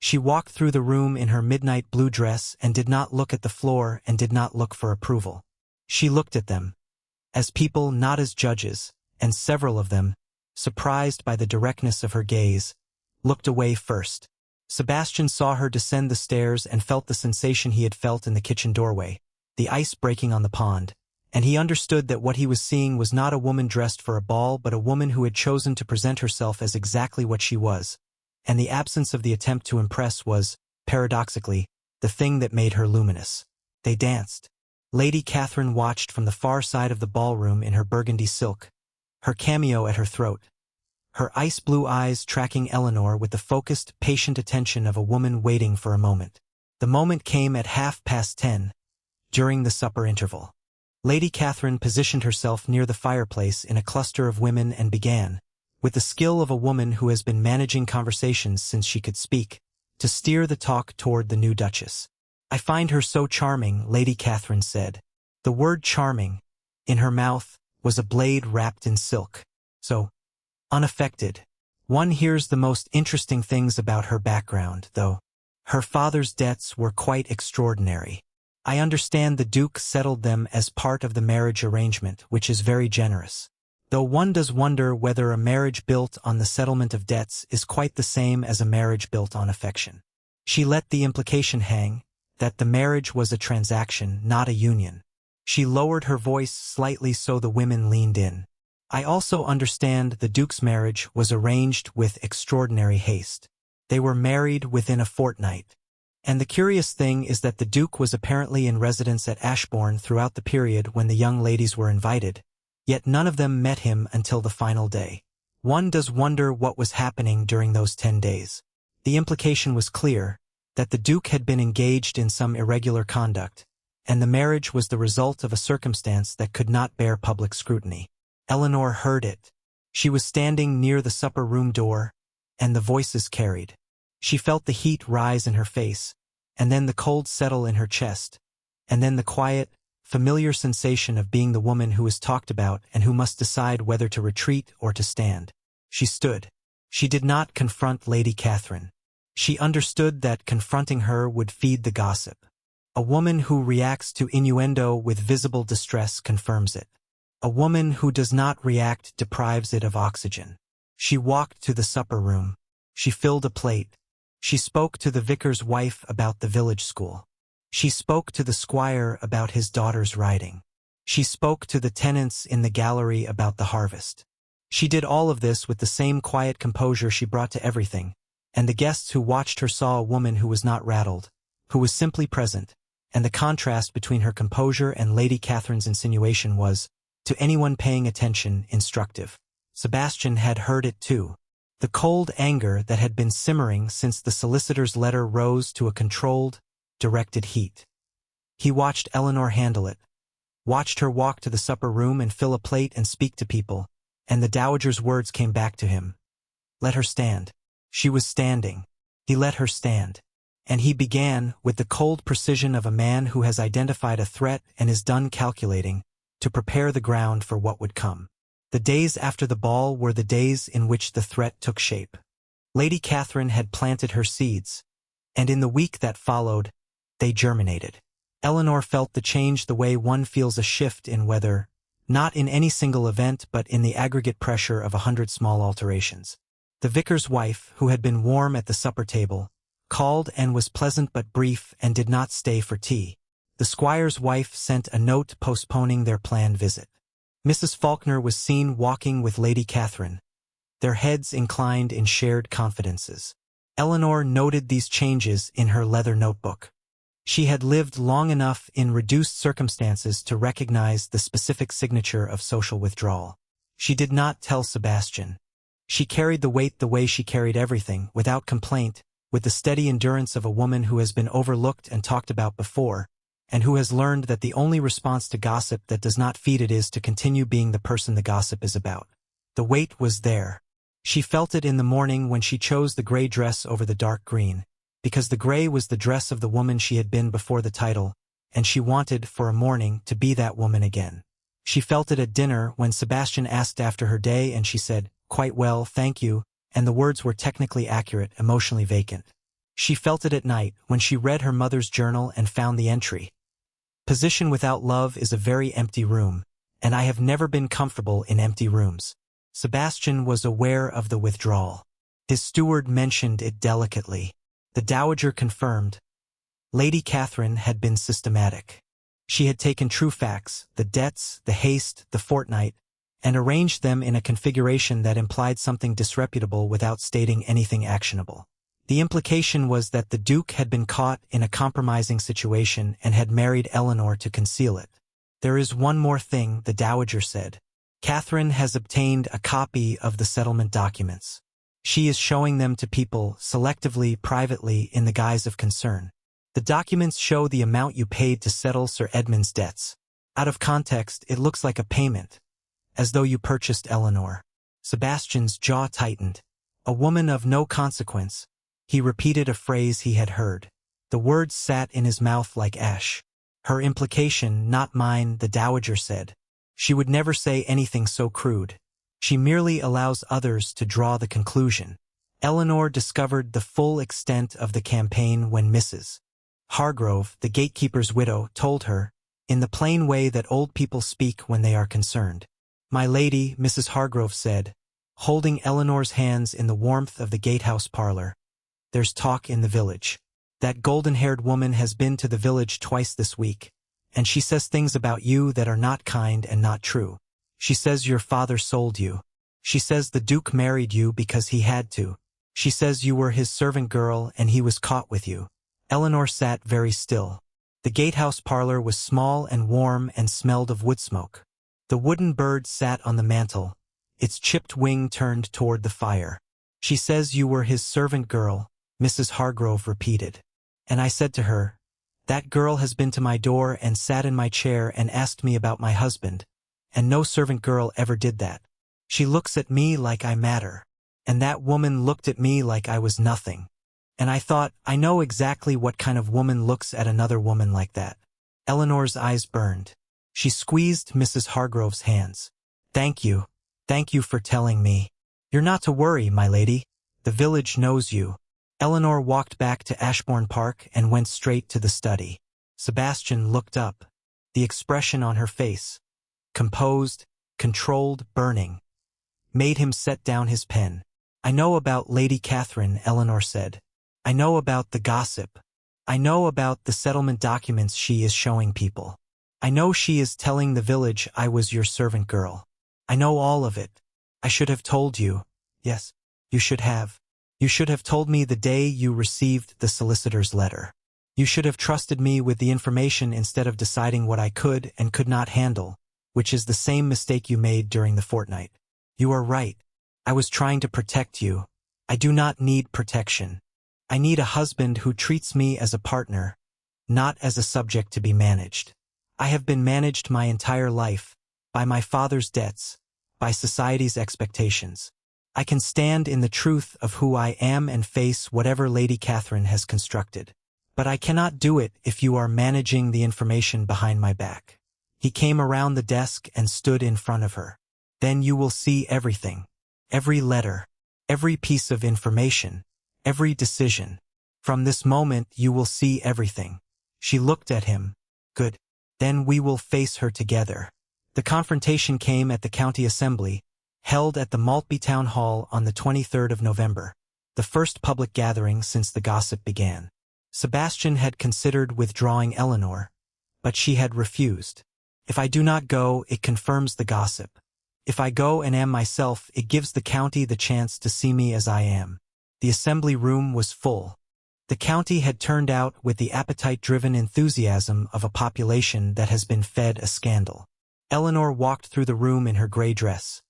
She walked through the room in her midnight blue dress and did not look at the floor and did not look for approval. She looked at them, as people, not as judges, and several of them, surprised by the directness of her gaze, looked away first. Sebastian saw her descend the stairs and felt the sensation he had felt in the kitchen doorway, the ice breaking on the pond, and he understood that what he was seeing was not a woman dressed for a ball but a woman who had chosen to present herself as exactly what she was, and the absence of the attempt to impress was, paradoxically, the thing that made her luminous. They danced. Lady Catherine watched from the far side of the ballroom in her burgundy silk, her cameo at her throat, her ice-blue eyes tracking Eleanor with the focused, patient attention of a woman waiting for a moment. The moment came at 10:30, during the supper interval. Lady Catherine positioned herself near the fireplace in a cluster of women and began, with the skill of a woman who has been managing conversations since she could speak, to steer the talk toward the new Duchess. I find her so charming, Lady Catherine said. The word charming, in her mouth, was a blade wrapped in silk. So unaffected. One hears the most interesting things about her background, though. Her father's debts were quite extraordinary. I understand the Duke settled them as part of the marriage arrangement, which is very generous. Though one does wonder whether a marriage built on the settlement of debts is quite the same as a marriage built on affection. She let the implication hang, that the marriage was a transaction, not a union. She lowered her voice slightly so the women leaned in. I also understand the Duke's marriage was arranged with extraordinary haste. They were married within a fortnight. And the curious thing is that the Duke was apparently in residence at Ashbourne throughout the period when the young ladies were invited, yet none of them met him until the final day. One does wonder what was happening during those 10 days. The implication was clear, that the Duke had been engaged in some irregular conduct, and the marriage was the result of a circumstance that could not bear public scrutiny. Eleanor heard it. She was standing near the supper room door, and the voices carried. She felt the heat rise in her face, and then the cold settle in her chest, and then the quiet, familiar sensation of being the woman who is talked about and who must decide whether to retreat or to stand. She stood. She did not confront Lady Catherine. She understood that confronting her would feed the gossip. A woman who reacts to innuendo with visible distress confirms it. A woman who does not react deprives it of oxygen. She walked to the supper room. She filled a plate. She spoke to the vicar's wife about the village school. She spoke to the squire about his daughter's riding. She spoke to the tenants in the gallery about the harvest. She did all of this with the same quiet composure she brought to everything, and the guests who watched her saw a woman who was not rattled, who was simply present, and the contrast between her composure and Lady Catherine's insinuation was, to anyone paying attention, instructive. Sebastian had heard it too. The cold anger that had been simmering since the solicitor's letter rose to a controlled, directed heat. He watched Eleanor handle it, watched her walk to the supper room and fill a plate and speak to people, and the dowager's words came back to him. Let her stand. She was standing. He let her stand. And he began, with the cold precision of a man who has identified a threat and is done calculating, to prepare the ground for what would come. The days after the ball were the days in which the threat took shape. Lady Catherine had planted her seeds, and in the week that followed, they germinated. Eleanor felt the change the way one feels a shift in weather, not in any single event but in the aggregate pressure of 100 small alterations. The vicar's wife, who had been warm at the supper table, called and was pleasant but brief and did not stay for tea. The squire's wife sent a note postponing their planned visit. Mrs. Faulkner was seen walking with Lady Catherine, their heads inclined in shared confidences. Eleanor noted these changes in her leather notebook. She had lived long enough in reduced circumstances to recognize the specific signature of social withdrawal. She did not tell Sebastian. She carried the weight the way she carried everything, without complaint, with the steady endurance of a woman who has been overlooked and talked about before, and who has learned that the only response to gossip that does not feed it is to continue being the person the gossip is about. The weight was there. She felt it in the morning when she chose the gray dress over the dark green, because the gray was the dress of the woman she had been before the title, and she wanted, for a morning, to be that woman again. She felt it at dinner when Sebastian asked after her day and she said, "Quite well, thank you," and the words were technically accurate, emotionally vacant. She felt it at night when she read her mother's journal and found the entry, "Position without love is a very empty room, and I have never been comfortable in empty rooms." Sebastian was aware of the withdrawal. His steward mentioned it delicately. The dowager confirmed. Lady Catherine had been systematic. She had taken true facts, the debts, the haste, the fortnight, and arranged them in a configuration that implied something disreputable without stating anything actionable. The implication was that the Duke had been caught in a compromising situation and had married Eleanor to conceal it. "There is one more thing," the dowager said. "Catherine has obtained a copy of the settlement documents. She is showing them to people, selectively, privately, in the guise of concern. The documents show the amount you paid to settle Sir Edmund's debts. Out of context, it looks like a payment, as though you purchased Eleanor." Sebastian's jaw tightened. "A woman of no consequence." He repeated a phrase he had heard. The words sat in his mouth like ash. "Her implication, not mine," the dowager said. "She would never say anything so crude. She merely allows others to draw the conclusion." Eleanor discovered the full extent of the campaign when Mrs. Hargrove, the gatekeeper's widow, told her, in the plain way that old people speak when they are concerned. "My lady," Mrs. Hargrove said, holding Eleanor's hands in the warmth of the gatehouse parlor, "there's talk in the village. That golden-haired woman has been to the village twice this week, and she says things about you that are not kind and not true. She says your father sold you. She says the Duke married you because he had to. She says you were his servant girl and he was caught with you." Eleanor sat very still. The gatehouse parlor was small and warm and smelled of wood smoke. The wooden bird sat on the mantel, its chipped wing turned toward the fire. "She says you were his servant girl," Mrs. Hargrove repeated. "And I said to her, that girl has been to my door and sat in my chair and asked me about my husband, and no servant girl ever did that. She looks at me like I matter, and that woman looked at me like I was nothing. And I thought, I know exactly what kind of woman looks at another woman like that." Eleanor's eyes burned. She squeezed Mrs. Hargrove's hands. Thank you for telling me. You're not to worry, my lady. The village knows you." Eleanor walked back to Ashbourne Park and went straight to the study. Sebastian looked up. The expression on her face, composed, controlled, burning, made him set down his pen. "I know about Lady Catherine," Eleanor said. "I know about the gossip. I know about the settlement documents she is showing people. I know she is telling the village I was your servant girl. I know all of it. I should have told you. Yes, you should have. You should have told me the day you received the solicitor's letter. You should have trusted me with the information instead of deciding what I could and could not handle, which is the same mistake you made during the fortnight. You are right. I was trying to protect you. I do not need protection. I need a husband who treats me as a partner, not as a subject to be managed. I have been managed my entire life, by my father's debts, by society's expectations. I can stand in the truth of who I am and face whatever Lady Catherine has constructed. But I cannot do it if you are managing the information behind my back." He came around the desk and stood in front of her. Then you will see everything. Every letter. Every piece of information. Every decision. From this moment you will see everything. She looked at him. Good. Then we will face her together. The confrontation came at the county assembly, held at the Maltby Town Hall on the 23rd of November, the first public gathering since the gossip began. Sebastian had considered withdrawing Eleanor, but she had refused. If I do not go, it confirms the gossip. If I go and am myself, it gives the county the chance to see me as I am. The assembly room was full. The county had turned out with the appetite-driven enthusiasm of a population that has been fed a scandal. Eleanor walked through the room in her gray dress.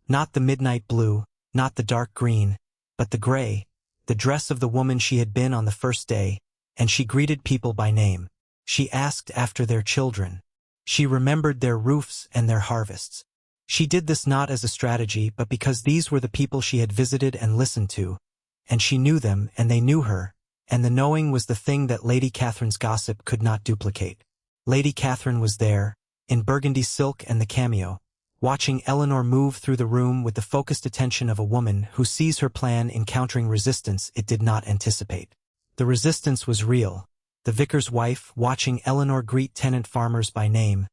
Not the midnight blue, not the dark green, but the gray, the dress of the woman she had been on the first day, and she greeted people by name. She asked after their children. She remembered their roofs and their harvests. She did this not as a strategy, but because these were the people she had visited and listened to, and she knew them and they knew her, and the knowing was the thing that Lady Catherine's gossip could not duplicate. Lady Catherine was there, in burgundy silk and the cameo, watching Eleanor move through the room with the focused attention of a woman who sees her plan encountering resistance it did not anticipate. The resistance was real. The vicar's wife, watching Eleanor greet tenant farmers by name,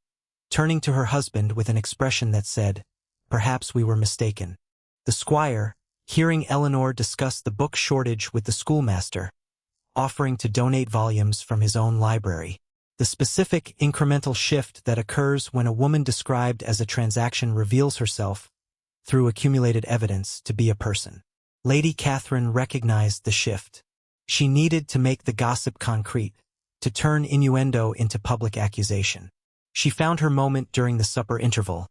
turning to her husband with an expression that said, "Perhaps we were mistaken." The squire, hearing Eleanor discuss the book shortage with the schoolmaster, offering to donate volumes from his own library. The specific incremental shift that occurs when a woman described as a transaction reveals herself, through accumulated evidence, to be a person. Lady Catherine recognized the shift. She needed to make the gossip concrete, to turn innuendo into public accusation. She found her moment during the supper interval,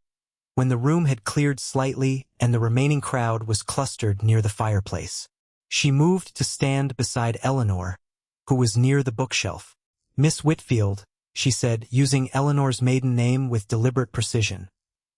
when the room had cleared slightly and the remaining crowd was clustered near the fireplace. She moved to stand beside Eleanor, who was near the bookshelf. "Miss Whitfield," she said, using Eleanor's maiden name with deliberate precision.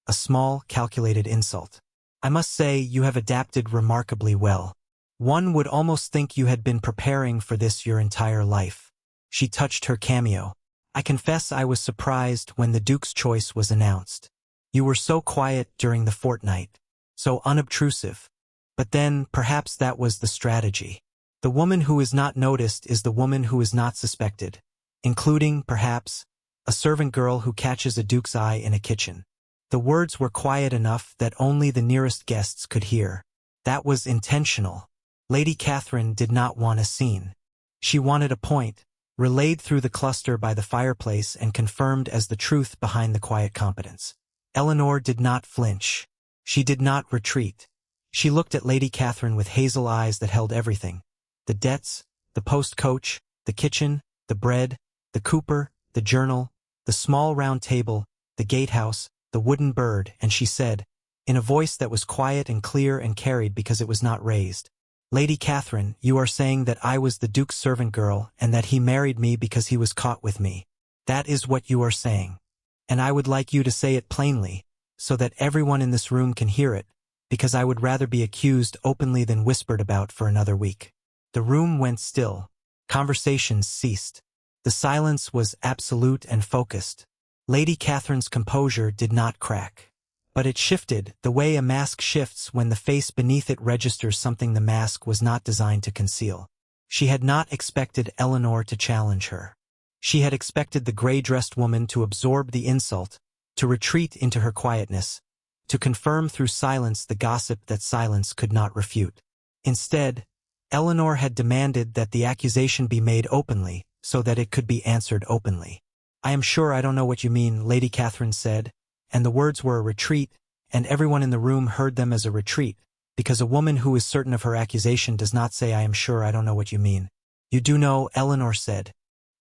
A small, calculated insult. "I must say you have adapted remarkably well. One would almost think you had been preparing for this your entire life." She touched her cameo. "I confess I was surprised when the Duke's choice was announced. You were so quiet during the fortnight, so unobtrusive. But then, perhaps that was the strategy. The woman who is not noticed is the woman who is not suspected, including, perhaps, a servant girl who catches a duke's eye in a kitchen." The words were quiet enough that only the nearest guests could hear. That was intentional. Lady Catherine did not want a scene. She wanted a point, relayed through the cluster by the fireplace and confirmed as the truth behind the quiet competence. Eleanor did not flinch. She did not retreat. She looked at Lady Catherine with hazel eyes that held everything. The debts, the post-coach, the kitchen, the bread, the cooper, the journal, the small round table, the gatehouse, the wooden bird, and she said, in a voice that was quiet and clear and carried because it was not raised, "Lady Catherine, you are saying that I was the Duke's servant girl and that he married me because he was caught with me. That is what you are saying. And I would like you to say it plainly, so that everyone in this room can hear it, because I would rather be accused openly than whispered about for another week." The room went still. Conversations ceased. The silence was absolute and focused. Lady Catherine's composure did not crack. But it shifted, the way a mask shifts when the face beneath it registers something the mask was not designed to conceal. She had not expected Eleanor to challenge her. She had expected the gray-dressed woman to absorb the insult, to retreat into her quietness, to confirm through silence the gossip that silence could not refute. Instead, Eleanor had demanded that the accusation be made openly, so that it could be answered openly. "I am sure I don't know what you mean," Lady Catherine said, and the words were a retreat, and everyone in the room heard them as a retreat, because a woman who is certain of her accusation does not say "I am sure I don't know what you mean." "You do know," Eleanor said.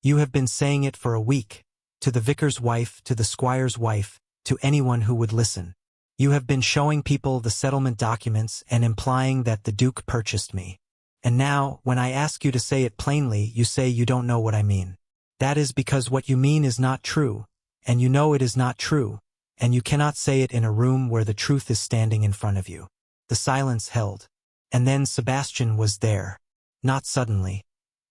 "You have been saying it for a week, to the vicar's wife, to the squire's wife, to anyone who would listen. You have been showing people the settlement documents and implying that the Duke purchased me. And now, when I ask you to say it plainly, you say you don't know what I mean. That is because what you mean is not true, and you know it is not true, and you cannot say it in a room where the truth is standing in front of you." The silence held. And then Sebastian was there. Not suddenly.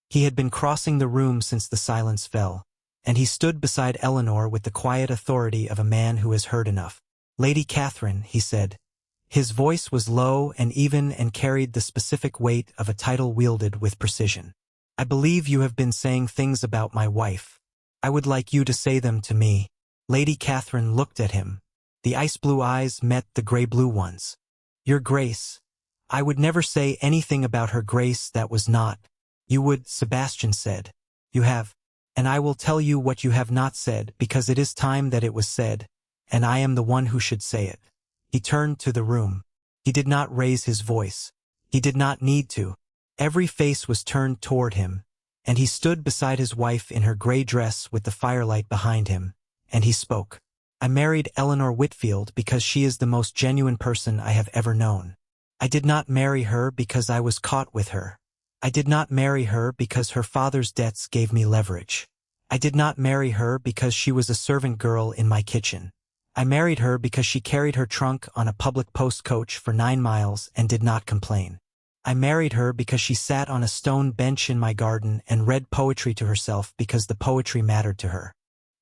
He had been crossing the room since the silence fell, and he stood beside Eleanor with the quiet authority of a man who has heard enough. Lady Catherine, he said. His voice was low and even and carried the specific weight of a title wielded with precision. I believe you have been saying things about my wife. I would like you to say them to me. Lady Catherine looked at him. The ice-blue eyes met the gray-blue ones. Your Grace. I would never say anything about her Grace that was not. You would, Sebastian said. You have. And I will tell you what you have not said, because it is time that it was said, and I am the one who should say it. He turned to the room. He did not raise his voice. He did not need to. Every face was turned toward him, and he stood beside his wife in her gray dress with the firelight behind him, and he spoke. I married Eleanor Whitfield because she is the most genuine person I have ever known. I did not marry her because I was caught with her. I did not marry her because her father's debts gave me leverage. I did not marry her because she was a servant girl in my kitchen. I married her because she carried her trunk on a public post coach for 9 miles and did not complain. I married her because she sat on a stone bench in my garden and read poetry to herself because the poetry mattered to her.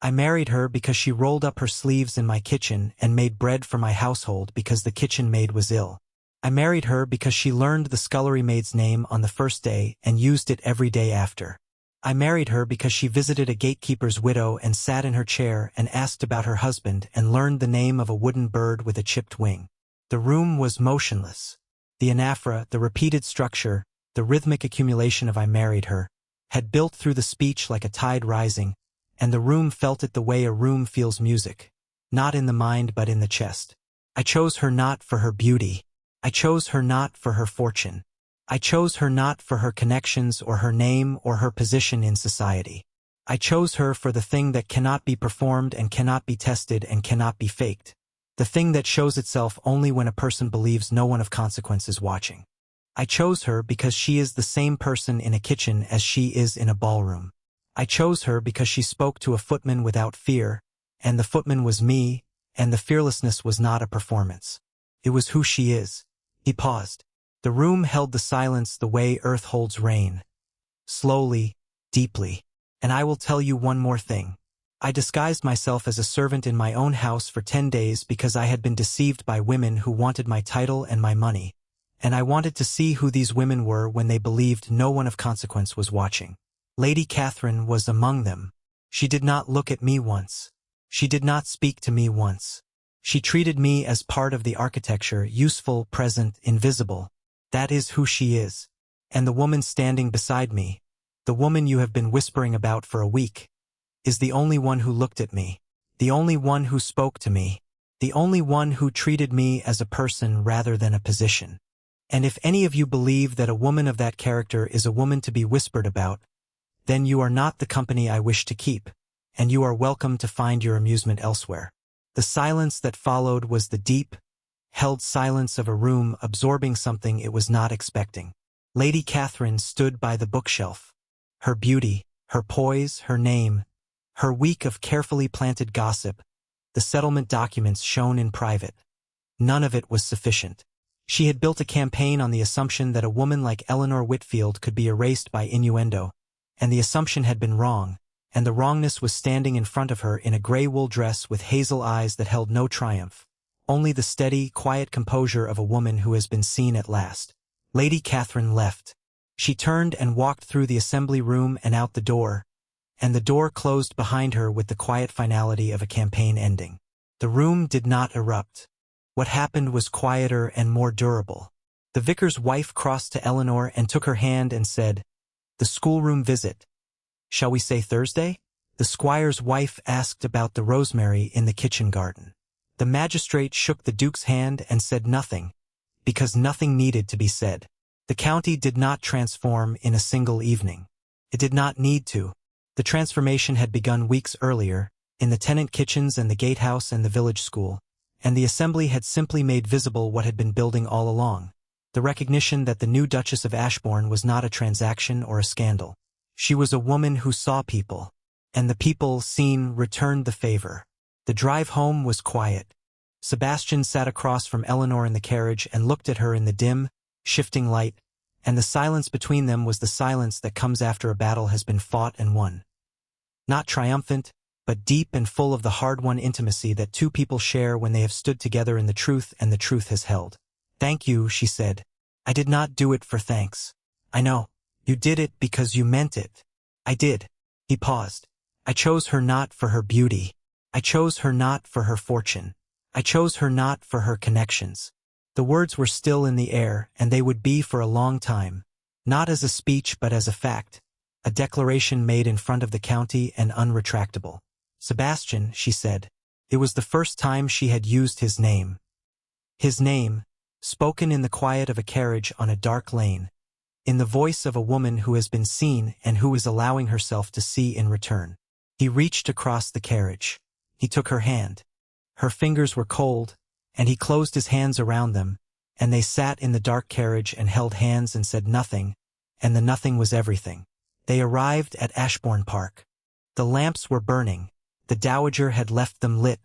I married her because she rolled up her sleeves in my kitchen and made bread for my household because the kitchen maid was ill. I married her because she learned the scullery maid's name on the first day and used it every day after. I married her because she visited a gatekeeper's widow and sat in her chair and asked about her husband and learned the name of a wooden bird with a chipped wing. The room was motionless. The anaphora, the repeated structure, the rhythmic accumulation of I married her, had built through the speech like a tide rising, and the room felt it the way a room feels music, not in the mind but in the chest. I chose her not for her beauty. I chose her not for her fortune. I chose her not for her connections or her name or her position in society. I chose her for the thing that cannot be performed and cannot be tested and cannot be faked. The thing that shows itself only when a person believes no one of consequence is watching. I chose her because she is the same person in a kitchen as she is in a ballroom. I chose her because she spoke to a footman without fear, and the footman was me, and the fearlessness was not a performance. It was who she is. He paused. The room held the silence the way earth holds rain. Slowly, deeply. And I will tell you one more thing. I disguised myself as a servant in my own house for 10 days because I had been deceived by women who wanted my title and my money, and I wanted to see who these women were when they believed no one of consequence was watching. Lady Catherine was among them. She did not look at me once. She did not speak to me once. She treated me as part of the architecture, useful, present, invisible. That is who she is. And the woman standing beside me, the woman you have been whispering about for a week, is the only one who looked at me, the only one who spoke to me, the only one who treated me as a person rather than a position. And if any of you believe that a woman of that character is a woman to be whispered about, then you are not the company I wish to keep, and you are welcome to find your amusement elsewhere. The silence that followed was the deep, held silence of a room absorbing something it was not expecting. Lady Catherine stood by the bookshelf. Her beauty, her poise, her name, her week of carefully planted gossip, the settlement documents shown in private. None of it was sufficient. She had built a campaign on the assumption that a woman like Eleanor Whitfield could be erased by innuendo, and the assumption had been wrong, and the wrongness was standing in front of her in a gray wool dress with hazel eyes that held no triumph, only the steady, quiet composure of a woman who has been seen at last. Lady Catherine left. She turned and walked through the assembly room and out the door, and the door closed behind her with the quiet finality of a campaign ending. The room did not erupt. What happened was quieter and more durable. The vicar's wife crossed to Eleanor and took her hand and said, "The schoolroom visit. Shall we say Thursday?" The squire's wife asked about the rosemary in the kitchen garden. The magistrate shook the Duke's hand and said nothing, because nothing needed to be said. The county did not transform in a single evening. It did not need to. The transformation had begun weeks earlier, in the tenant kitchens and the gatehouse and the village school, and the assembly had simply made visible what had been building all along, the recognition that the new Duchess of Ashbourne was not a transaction or a scandal. She was a woman who saw people, and the people, seen, returned the favor. The drive home was quiet. Sebastian sat across from Eleanor in the carriage and looked at her in the dim, shifting light, and the silence between them was the silence that comes after a battle has been fought and won. Not triumphant, but deep and full of the hard-won intimacy that two people share when they have stood together in the truth and the truth has held. "Thank you," she said. "I did not do it for thanks. I know. You did it because you meant it." "I did." He paused. "I chose her not for her beauty. I chose her not for her fortune. I chose her not for her connections." The words were still in the air, and they would be for a long time. Not as a speech but as a fact. A declaration made in front of the county and unretractable. "Sebastian," she said. It was the first time she had used his name. His name, spoken in the quiet of a carriage on a dark lane, in the voice of a woman who has been seen and who is allowing herself to see in return. He reached across the carriage. He took her hand. Her fingers were cold, and he closed his hands around them, and they sat in the dark carriage and held hands and said nothing, and the nothing was everything. They arrived at Ashbourne Park. The lamps were burning. The dowager had left them lit,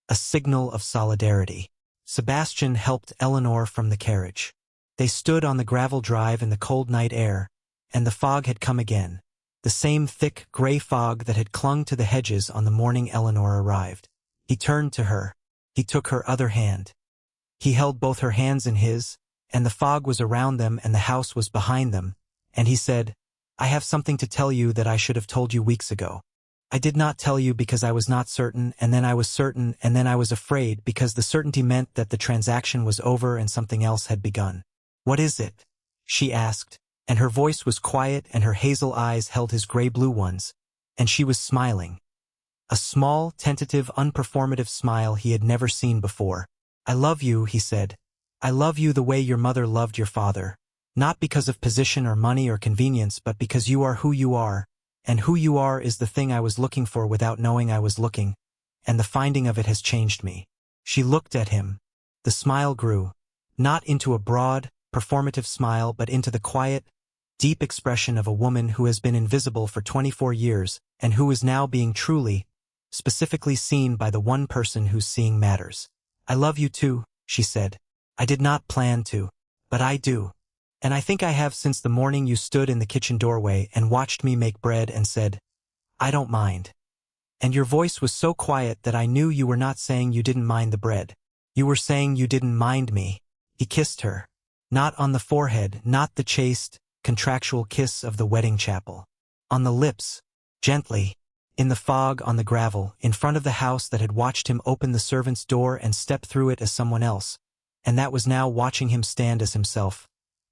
a signal of solidarity. Sebastian helped Eleanor from the carriage. They stood on the gravel drive in the cold night air, and the fog had come again, the same thick gray fog that had clung to the hedges on the morning Eleanor arrived. He turned to her. He took her other hand. He held both her hands in his, and the fog was around them and the house was behind them, and he said, "I have something to tell you that I should have told you weeks ago. I did not tell you because I was not certain, and then I was certain, and then I was afraid because the certainty meant that the transaction was over and something else had begun." "What is it?" she asked, and her voice was quiet and her hazel eyes held his gray-blue ones, and she was smiling. A small, tentative, unperformative smile he had never seen before. "I love you," he said. "I love you the way your mother loved your father, not because of position or money or convenience, but because you are who you are, and who you are is the thing I was looking for without knowing I was looking, and the finding of it has changed me." She looked at him. The smile grew, not into a broad, performative smile but into the quiet, deep expression of a woman who has been invisible for 24 years and who is now being truly, specifically seen by the one person whose seeing matters. "I love you too," she said. "I did not plan to, but I do. And I think I have since the morning you stood in the kitchen doorway and watched me make bread and said, 'I don't mind.' And your voice was so quiet that I knew you were not saying you didn't mind the bread. You were saying you didn't mind me." He kissed her. Not on the forehead, not the chaste, contractual kiss of the wedding chapel. On the lips, gently, in the fog on the gravel, in front of the house that had watched him open the servant's door and step through it as someone else, and that was now watching him stand as himself,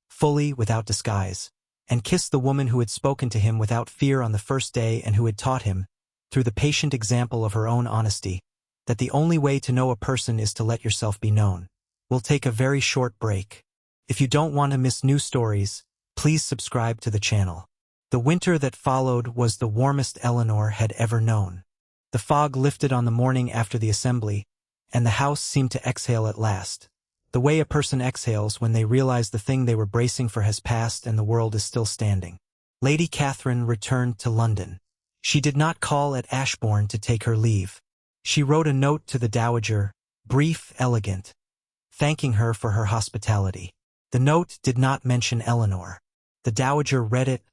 fully without disguise, and kiss the woman who had spoken to him without fear on the first day and who had taught him, through the patient example of her own honesty, that the only way to know a person is to let yourself be known. We'll take a very short break. If you don't want to miss new stories, please subscribe to the channel. The winter that followed was the warmest Eleanor had ever known. The fog lifted on the morning after the assembly, and the house seemed to exhale at last. The way a person exhales when they realize the thing they were bracing for has passed and the world is still standing. Lady Catherine returned to London. She did not call at Ashbourne to take her leave. She wrote a note to the dowager, brief, elegant, thanking her for her hospitality. The note did not mention Eleanor. The dowager read it,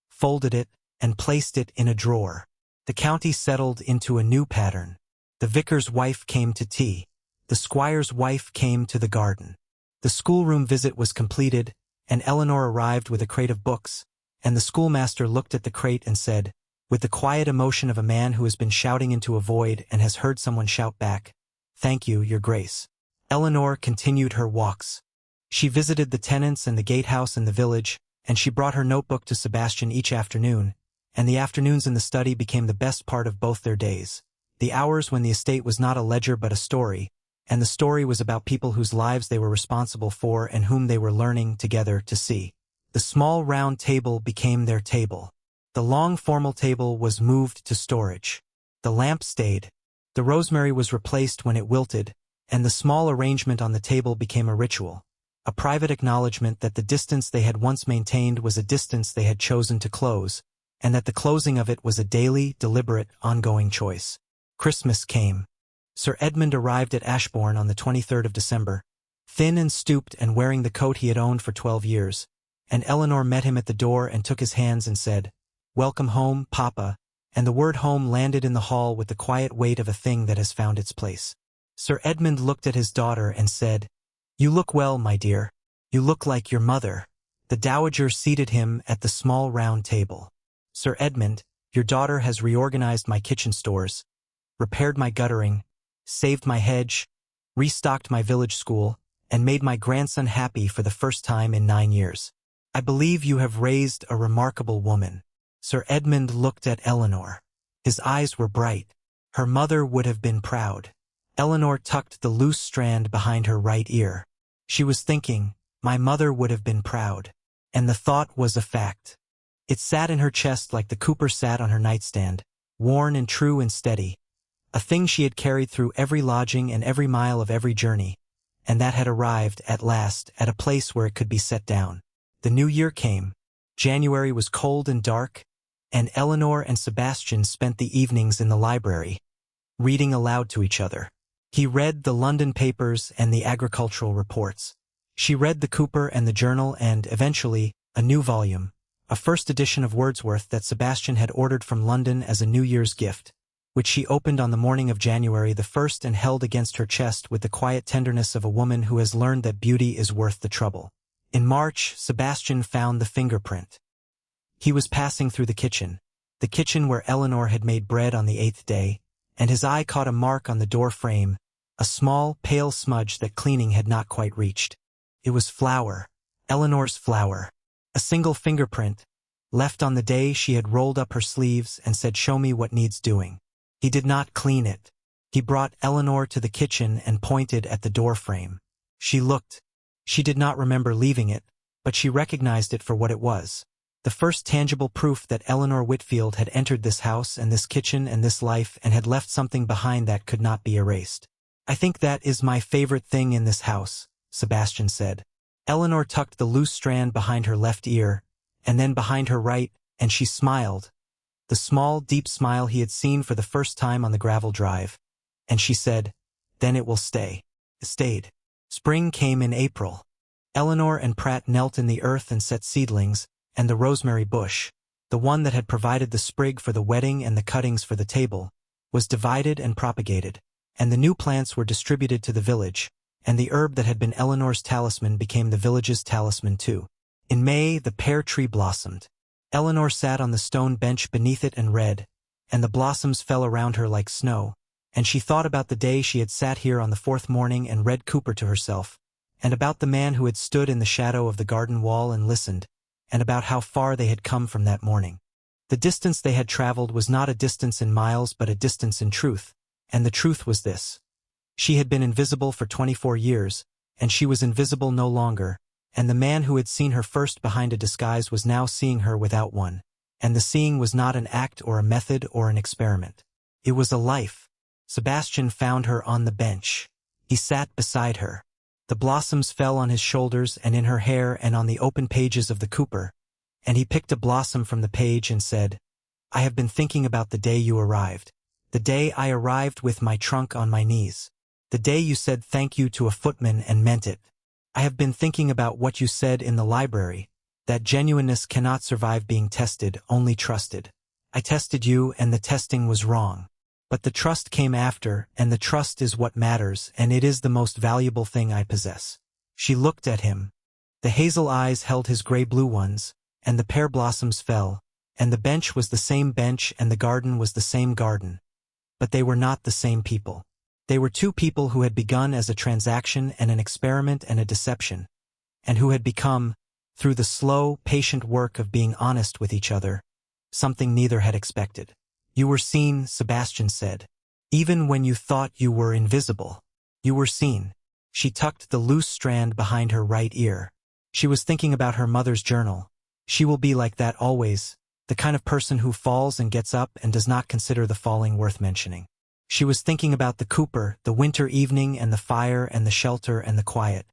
folded it, and placed it in a drawer. The county settled into a new pattern. The vicar's wife came to tea. The squire's wife came to the garden. The schoolroom visit was completed, and Eleanor arrived with a crate of books, and the schoolmaster looked at the crate and said, with the quiet emotion of a man who has been shouting into a void and has heard someone shout back, "Thank you, Your Grace." Eleanor continued her walks. She visited the tenants and the gatehouse in the village, and she brought her notebook to Sebastian each afternoon, and the afternoons in the study became the best part of both their days. The hours when the estate was not a ledger but a story, and the story was about people whose lives they were responsible for and whom they were learning together to see. The small round table became their table. The long formal table was moved to storage. The lamp stayed. The rosemary was replaced when it wilted, and the small arrangement on the table became a ritual, a private acknowledgement that the distance they had once maintained was a distance they had chosen to close, and that the closing of it was a daily, deliberate, ongoing choice. Christmas came. Sir Edmund arrived at Ashbourne on the 23rd of December, thin and stooped and wearing the coat he had owned for 12 years, and Eleanor met him at the door and took his hands and said, "Welcome home, Papa," and the word home landed in the hall with the quiet weight of a thing that has found its place. Sir Edmund looked at his daughter and said, "You look well, my dear. You look like your mother." The dowager seated him at the small round table. "Sir Edmund, your daughter has reorganized my kitchen stores, repaired my guttering, saved my hedge, restocked my village school, and made my grandson happy for the first time in 9 years. I believe you have raised a remarkable woman." Sir Edmund looked at Eleanor. His eyes were bright. Her mother would have been proud. Eleanor tucked the loose strand behind her right ear. She was thinking, my mother would have been proud. And the thought was a fact. It sat in her chest like the Cooper sat on her nightstand, worn and true and steady, a thing she had carried through every lodging and every mile of every journey, and that had arrived, at last, at a place where it could be set down. The new year came. January was cold and dark, and Eleanor and Sebastian spent the evenings in the library, reading aloud to each other. He read the London papers and the agricultural reports. She read the Cooper and the Journal and, eventually, a new volume, a first edition of Wordsworth that Sebastian had ordered from London as a New Year's gift, which she opened on the morning of January the 1st and held against her chest with the quiet tenderness of a woman who has learned that beauty is worth the trouble. In March, Sebastian found the fingerprint. He was passing through the kitchen where Eleanor had made bread on the 8th day, and his eye caught a mark on the door frame, a small, pale smudge that cleaning had not quite reached. It was flour, Eleanor's flour, a single fingerprint, left on the day she had rolled up her sleeves and said, "Show me what needs doing." He did not clean it. He brought Eleanor to the kitchen and pointed at the door frame. She looked. She did not remember leaving it, but she recognized it for what it was. The first tangible proof that Eleanor Whitfield had entered this house and this kitchen and this life and had left something behind that could not be erased. "I think that is my favorite thing in this house," Sebastian said. Eleanor tucked the loose strand behind her left ear, and then behind her right, and she smiled. The small, deep smile he had seen for the first time on the gravel drive. And she said, "Then it will stay." It stayed. Spring came in April. Eleanor and Pratt knelt in the earth and set seedlings, and the rosemary bush, the one that had provided the sprig for the wedding and the cuttings for the table, was divided and propagated, and the new plants were distributed to the village, and the herb that had been Eleanor's talisman became the village's talisman too. In May, the pear tree blossomed. Eleanor sat on the stone bench beneath it and read, and the blossoms fell around her like snow, and she thought about the day she had sat here on the 4th morning and read Cooper to herself, and about the man who had stood in the shadow of the garden wall and listened, and about how far they had come from that morning. The distance they had traveled was not a distance in miles but a distance in truth, and the truth was this. She had been invisible for 24 years, and she was invisible no longer, and the man who had seen her first behind a disguise was now seeing her without one, and the seeing was not an act or a method or an experiment. It was a life. Sebastian found her on the bench. He sat beside her. The blossoms fell on his shoulders and in her hair and on the open pages of the Cooper, and he picked a blossom from the page and said, "I have been thinking about the day you arrived. The day I arrived with my trunk on my knees. The day you said thank you to a footman and meant it. I have been thinking about what you said in the library, that genuineness cannot survive being tested, only trusted. I tested you and the testing was wrong. But the trust came after, and the trust is what matters, and it is the most valuable thing I possess." She looked at him. The hazel eyes held his gray-blue ones, and the pear blossoms fell, and the bench was the same bench and the garden was the same garden. But they were not the same people. They were two people who had begun as a transaction and an experiment and a deception, and who had become, through the slow, patient work of being honest with each other, something neither had expected. "You were seen," Sebastian said. "Even when you thought you were invisible. You were seen." She tucked the loose strand behind her right ear. She was thinking about her mother's journal. She will be like that always, the kind of person who falls and gets up and does not consider the falling worth mentioning. She was thinking about the Cooper, the winter evening and the fire and the shelter and the quiet.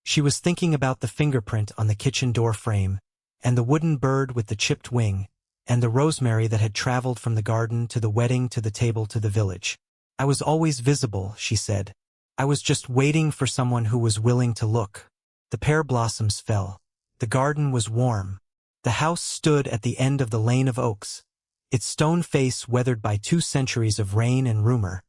She was thinking about the fingerprint on the kitchen door frame, and the wooden bird with the chipped wing, and the rosemary that had traveled from the garden to the wedding to the table to the village. "I was always visible," she said. "I was just waiting for someone who was willing to look." The pear blossoms fell. The garden was warm. The house stood at the end of the lane of oaks, its stone face weathered by 2 centuries of rain and rumor,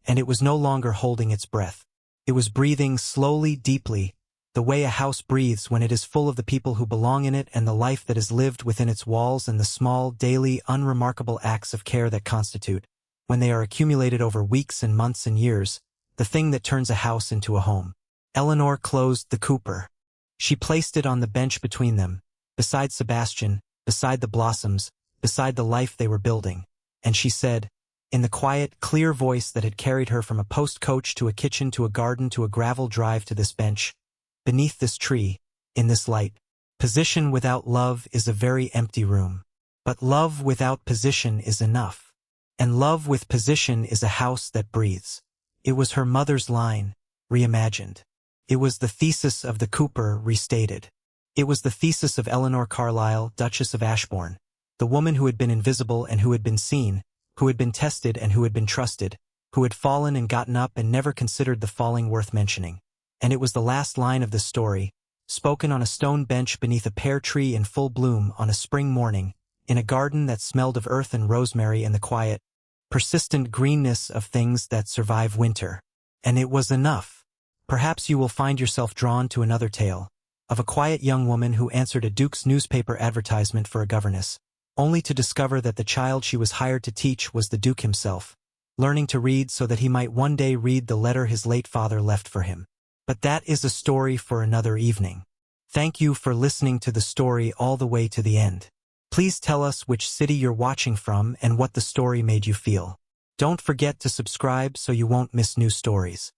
and it was no longer holding its breath. It was breathing slowly, deeply, the way a house breathes when it is full of the people who belong in it and the life that is lived within its walls and the small, daily, unremarkable acts of care that constitute, when they are accumulated over weeks and months and years, the thing that turns a house into a home. Eleanor closed the cooper. She placed it on the bench between them, beside Sebastian, beside the blossoms, beside the life they were building, and she said, in the quiet, clear voice that had carried her from a post-coach to a kitchen to a garden to a gravel drive to this bench, beneath this tree, in this light, position without love is a very empty room. But love without position is enough. And love with position is a house that breathes. It was her mother's line, reimagined. It was the thesis of the Cooper, restated. It was the thesis of Eleanor Carlyle, Duchess of Ashbourne, the woman who had been invisible and who had been seen, who had been tested and who had been trusted, who had fallen and gotten up and never considered the falling worth mentioning. And it was the last line of the story, spoken on a stone bench beneath a pear tree in full bloom on a spring morning, in a garden that smelled of earth and rosemary and the quiet, persistent greenness of things that survive winter. And it was enough. Perhaps you will find yourself drawn to another tale, of a quiet young woman who answered a Duke's newspaper advertisement for a governess, only to discover that the child she was hired to teach was the Duke himself, learning to read so that he might one day read the letter his late father left for him. But that is a story for another evening. Thank you for listening to the story all the way to the end. Please tell us which city you're watching from and what the story made you feel. Don't forget to subscribe so you won't miss new stories.